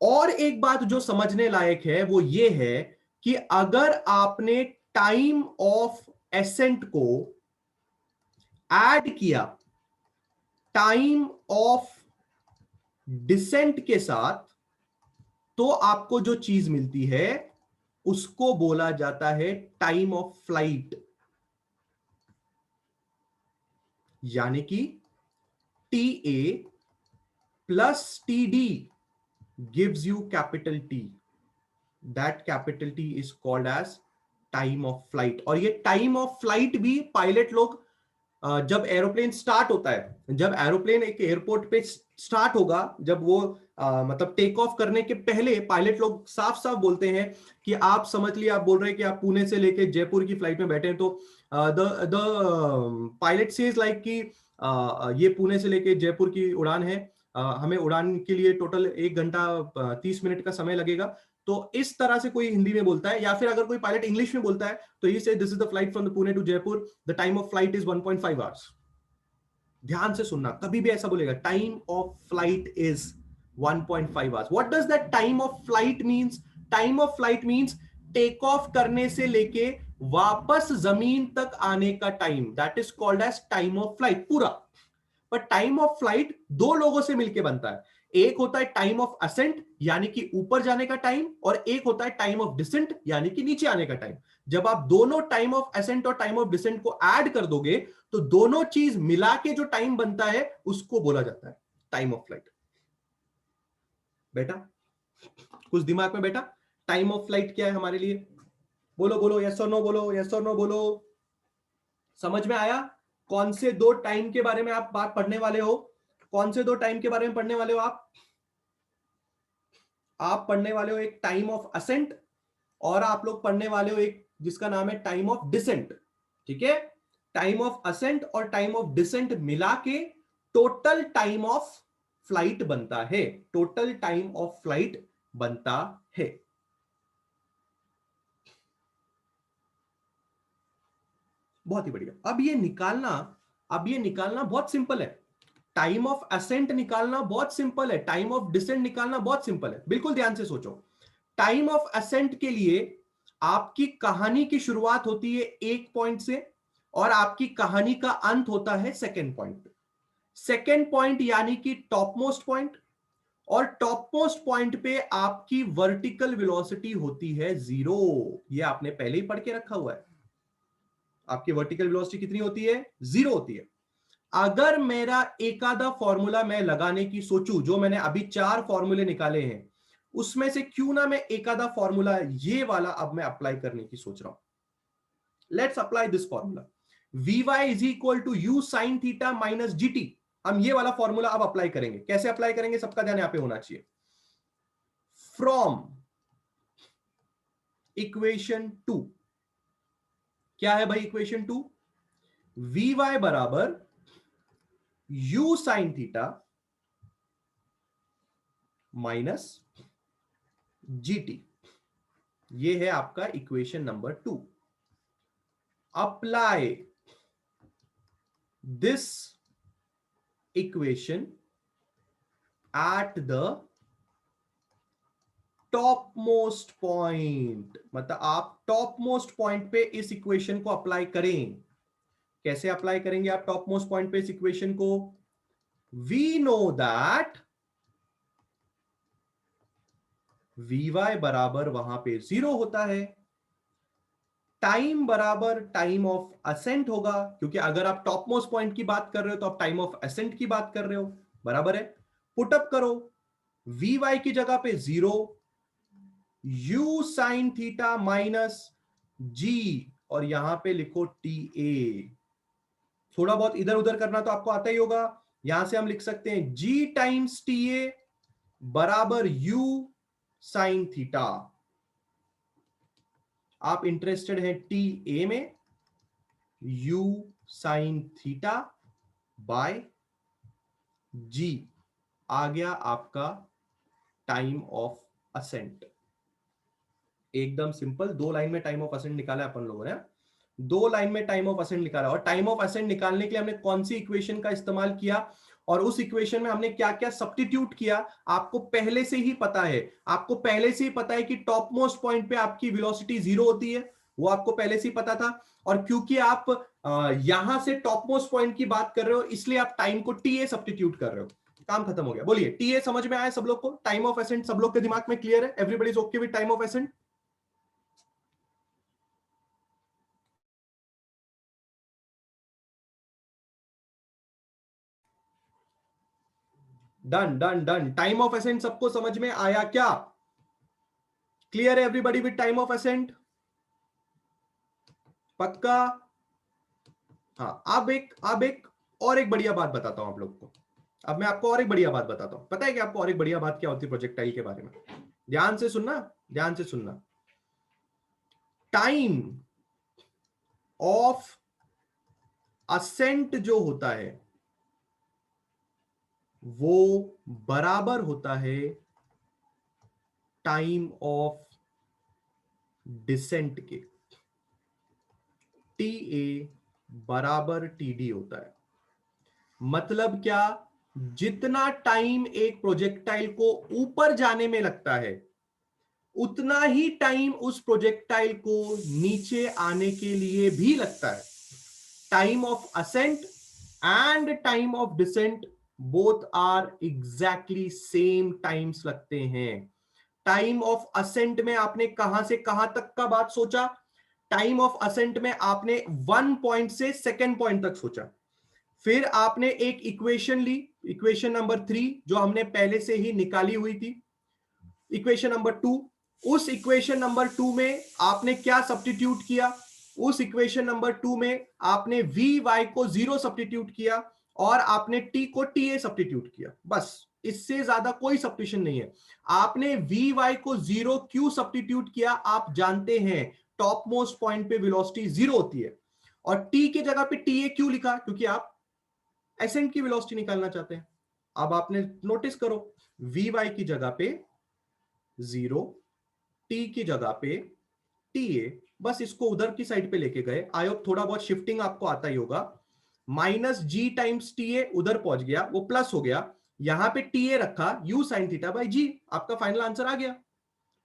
और एक बात जो समझने लायक है वो ये है कि अगर आपने टाइम ऑफ एसेंट को ऐड किया टाइम ऑफ डिसेंट के साथ, तो आपको जो चीज मिलती है उसको बोला जाता है टाइम ऑफ फ्लाइट। यानी कि t a plus t d gives you capital t. That capital t is called as time of flight. और ये टाइम ऑफ फ्लाइट भी पायलट लोग जब एरोप्लेन स्टार्ट होता है, जब एरोप्लेन एक एयरपोर्ट पे स्टार्ट होगा, जब वो मतलब टेक ऑफ करने के पहले पायलट लोग साफ साफ बोलते हैं कि आप समझ लिए, आप बोल रहे हैं कि आप पुणे से लेके जयपुर की फ्लाइट में बैठे हैं, तो द पायलट सेज लाइक कि ये पुणे से लेके जयपुर की उड़ान है, हमें उड़ान के लिए टोटल 1 घंटा 30 मिनट का समय लगेगा। तो इस तरह से कोई हिंदी में बोलता है, या फिर अगर कोई पायलट इंग्लिश में बोलता है तो ये say this is the flight from the Pune to Jaipur, the time of flight is 1.5 hours. ध्यान से सुनना, कभी भी ऐसा बोलेगा time of flight is 1.5 hours. What does that time of flight means? Time of flight means take off करने से लेके वापस जमीन तक आने का time, that is called as time of flight पूरा। पर टाइम ऑफ फ्लाइट 2 लोगों से मिलकर बनता है। एक होता है टाइम ऑफ असेंट यानी कि ऊपर जाने का टाइम, और एक होता है टाइम ऑफ डिसेंट यानी कि नीचे आने का टाइम। जब आप दोनों टाइम ऑफ असेंट और टाइम ऑफ डिसेंट को ऐड कर दोगे तो दोनों चीज मिला के जो टाइम बनता है उसको बोला जाता है टाइम ऑफ फ्लाइट। बेटा कुछ दिमाग में बेटा, टाइम ऑफ फ्लाइट क्या है हमारे लिए? बोलो बोलो, यस और नो बोलो, यस और नो बोलो। समझ में आया कौन से 2 टाइम के बारे में आप बात पढ़ने वाले हो? कौन से 2 टाइम के बारे में पढ़ने वाले हो आप पढ़ने वाले हो एक टाइम ऑफ असेंट, और आप लोग पढ़ने वाले हो एक जिसका नाम है टाइम ऑफ डिसेंट। ठीक है? टाइम ऑफ असेंट और टाइम ऑफ डिसेंट मिला के टोटल टाइम ऑफ फ्लाइट बनता है, टोटल टाइम ऑफ फ्लाइट बनता है। बहुत ही बढ़िया। अब ये निकालना बहुत सिंपल है। टाइम ऑफ असेंट निकालना बहुत सिंपल है, टाइम ऑफ डिसेंट निकालना बहुत सिंपल है। बिल्कुल ध्यान से सोचो, टाइम ऑफ असेंट के लिए आपकी कहानी की शुरुआत होती है एक पॉइंट से और आपकी कहानी का अंत होता है सेकेंड पॉइंट पे। सेकेंड पॉइंट यानी कि टॉप मोस्ट पॉइंट, और टॉप मोस्ट पॉइंट पे आपकी वर्टिकल वेलोसिटी होती है 0। ये आपने पहले ही पढ़ के रखा हुआ है। आपकी वर्टिकल वेलोसिटी कितनी होती है? 0 होती है। अगर मेरा एक आधा फॉर्मूला मैं लगाने की सोचूं, जो मैंने अभी 4 फॉर्मूले निकाले हैं, उसमें से क्यों ना मैं एक आधा फॉर्मूला ये वाला अब मैं अप्लाई करने की सोच रहा हूं। Let's apply this formula, Vy is equal to u sine theta minus gt. हम ये वाला फॉर्मूला अब अप्लाई करेंगे। कैसे अप्लाई करेंगे, सबका ध्यान यहां पे होना चाहिए। फ्रॉम इक्वेशन 2, क्या है भाई इक्वेशन 2? Vy बराबर u sine theta minus GT, ये है आपका equation number 2। Apply this equation at the top most point, मतलब आप टॉप मोस्ट पॉइंट पे इस इक्वेशन को अप्लाई करें। कैसे अप्लाई करेंगे आप टॉप मोस्ट पॉइंट पे इस इक्वेशन को? वी नो दैट Vy बराबर वहां पे 0 होता है, टाइम बराबर टाइम ऑफ असेंट होगा, क्योंकि अगर आप टॉप मोस्ट पॉइंट की बात कर रहे हो तो आप टाइम ऑफ असेंट की बात कर रहे हो, बराबर है। पुटअप करो, Vy की जगह पे 0, यू साइन थीटा माइनस जी, और यहां पे लिखो टी ए। थोड़ा बहुत इधर उधर करना तो आपको आता ही होगा। यहां से हम लिख सकते हैं जी टाइम्स टी ए बराबर यू साइन थीटा। आप इंटरेस्टेड हैं टी ए में, यू साइन थीटा बाय जी आ गया आपका टाइम ऑफ असेंट। एकदम सिंपल, 2 लाइन में टाइम ऑफ असेंट निकाला अपन लोगों ने। 2 लाइन में टाइम ऑफ असेंट निकाला, और टाइम ऑफ असेंट निकालने के लिए हमने कौन सी इक्वेशन का इस्तेमाल किया और उस इक्वेशन में हमने क्या क्या सब्स्टिट्यूट किया, आपको पहले से ही पता है। आपको पहले से ही पता है कि टॉप मोस्ट पॉइंट पे आपकी वेलोसिटी 0 होती है, वो आपको पहले से ही पता था। और क्योंकि आप यहां से टॉप मोस्ट पॉइंट की बात कर रहे हो, इसलिए आप टाइम को टी ए सब्स्टिट्यूट कर रहे हो। काम खत्म हो गया। बोलिए, टी ए समझ में आया सब लोग को? टाइम ऑफ एसेंट सब लोग के दिमाग में क्लियर है? Everybody is okay with time of accent? Done done done. Time of accent सबको समझ में आया क्या? क्लियर है everybody with time of accent? पक्का? हाँ, अब एक और एक बढ़िया बात बताता हूं आप लोग को। अब मैं आपको और एक बढ़िया बात बताता हूं। पता है कि आपको और एक बढ़िया बात क्या होती है प्रोजेक्टाइल के बारे में? ध्यान से सुनना, ध्यान से सुनना। टाइम ऑफ असेंट जो होता है वो बराबर होता है टाइम ऑफ डिसेंट के। टी ए बराबर टी डी होता है। मतलब क्या? जितना टाइम एक प्रोजेक्टाइल को ऊपर जाने में लगता है, उतना ही टाइम उस प्रोजेक्टाइल को नीचे आने के लिए भी लगता है। Time of ascent and time of descent both are exactly same times लगते हैं। टाइम ऑफ असेंट में आपने कहां से कहां तक का बात सोचा? टाइम ऑफ असेंट में आपने 1 पॉइंट से सेकेंड पॉइंट तक सोचा। फिर आपने एक इक्वेशन ली, इक्वेशन नंबर 3, जो हमने पहले से ही निकाली हुई थी। इक्वेशन नंबर 2, उस इक्वेशन नंबर 2 में आपने क्या सब्स्टिट्यूट किया? उस इक्वेशन नंबर 2 में आपने वी वाई को 0 सब्स्टिट्यूट किया और आपने टी को टी ए सब्स्टिट्यूट किया। बस, इससे ज्यादा कोई सब्स्टिट्यूशन नहीं है। आपने वी वाई को 0 क्यों सब्स्टिट्यूट किया? आप जानते हैं टॉप मोस्ट पॉइंट पे वेलोसिटी 0 होती है। और टी की जगह पे टी ए क्यों लिखा? क्योंकि आप एसेंट की वेलोसिटी निकालना चाहते हैं। अब आपने नोटिस करो, वी वाई की जगह पे 0, टी की जगह पे टी ए, बस इसको उधर की साइड पे लेके गए। आई होप थोड़ा बहुत शिफ्टिंग आपको आता ही होगा। Minus g times t a उधर पहुंच गया, वो प्लस हो गया, यहां पे टी ए रखा, यू साइन थीटा बाई जी, आपका फाइनल आंसर आ गया।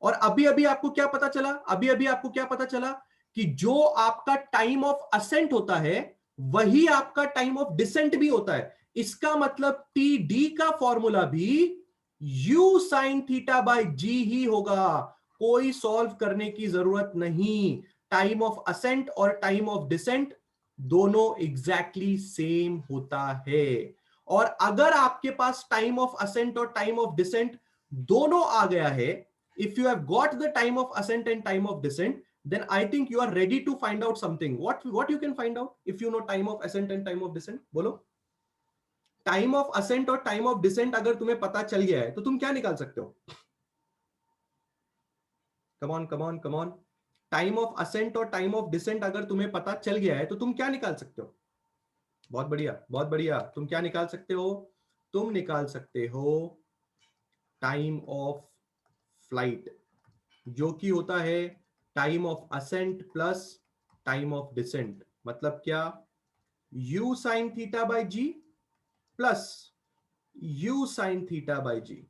और अभी अभी आपको क्या पता चला, अभी अभी आपको क्या पता चला कि जो आपका टाइम ऑफ असेंट होता है वही आपका टाइम ऑफ डिसेंट भी होता है। इसका मतलब टी डी का फॉर्मूला भी यू साइन थीटा बाई जी ही होगा, कोई सॉल्व करने की जरूरत नहीं। टाइम ऑफ असेंट और टाइम ऑफ डिसेंट दोनों एग्जैक्टली सेम होता है। और अगर आपके पास टाइम ऑफ असेंट और टाइम ऑफ डिसेंट दोनों आ गया है, if you have got the time of ascent and time of descent, then I think you are ready to find out something. What you can find out if you know time of ascent and time of descent? बोलो, time of ascent और time of descent अगर तुम्हें पता चल गया है तो तुम क्या निकाल सकते हो? Come on come on come on, time of ascent और टाइम ऑफ डिसेंट अगर तुम्हें पता चल गया है तो तुम क्या निकाल सकते हो? बहुत बढ़िया बहुत बढ़िया, तुम क्या निकाल सकते हो? तुम निकाल सकते हो टाइम ऑफ फ्लाइट, जो कि होता है time of ascent plus time of descent. मतलब क्या, u sine theta by g plus u sine theta by g,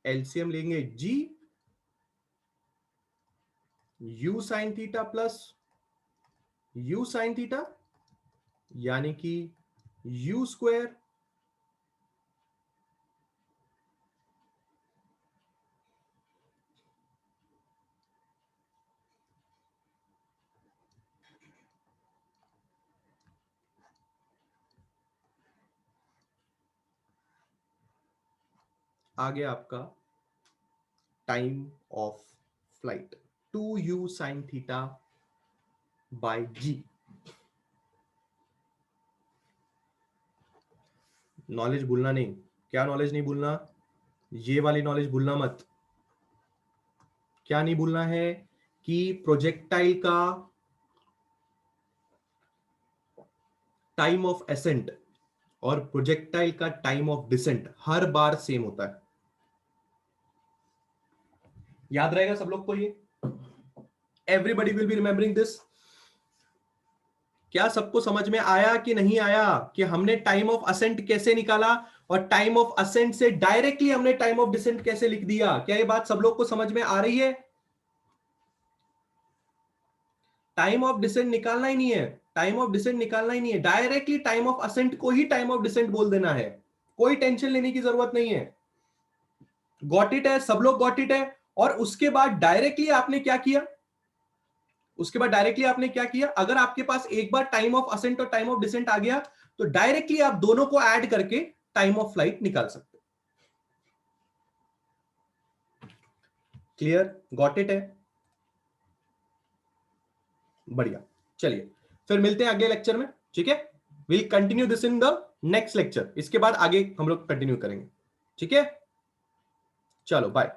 LCM लेंगे g, u sine theta plus u sine theta, यानी कि u स्क्वायर आ गया आपका time of flight 2u sine theta by g. Knowledge भूलना नहीं, क्या knowledge नहीं भूलना, ये वाली नॉलेज भूलना मत। क्या नहीं भूलना है कि प्रोजेक्टाइल का टाइम ऑफ एसेंट और प्रोजेक्टाइल का टाइम ऑफ डिसेंट हर बार सेम होता है। याद रहेगा सब लोग को ये? Everybody will be remembering this. क्या सबको समझ में आया कि नहीं आया कि हमने टाइम ऑफ असेंट कैसे निकाला और टाइम ऑफ असेंट से डायरेक्टली हमने टाइम ऑफ डिसेंट कैसे लिख दिया? क्या ये बात सब लोग को समझ में आ रही है? टाइम ऑफ डिसेंट निकालना ही नहीं है, टाइम ऑफ डिसेंट निकालना ही नहीं है, डायरेक्टली टाइम ऑफ असेंट को ही टाइम ऑफ डिसेंट बोल देना है, कोई टेंशन लेने की जरूरत नहीं है। गॉट इट है? सब लोग गॉट इट है? और उसके बाद डायरेक्टली आपने क्या किया, उसके बाद डायरेक्टली आपने क्या किया, अगर आपके पास एक बार टाइम ऑफ असेंट और टाइम ऑफ डिसेंट आ गया तो डायरेक्टली आप दोनों को ऐड करके टाइम ऑफ फ्लाइट निकाल सकते हो। क्लियर? गॉट इट है? बढ़िया, चलिए फिर मिलते हैं अगले लेक्चर में, ठीक है? Will continue this in the next lecture, इसके बाद आगे हम लोग कंटिन्यू करेंगे, ठीक है? चलो बाय।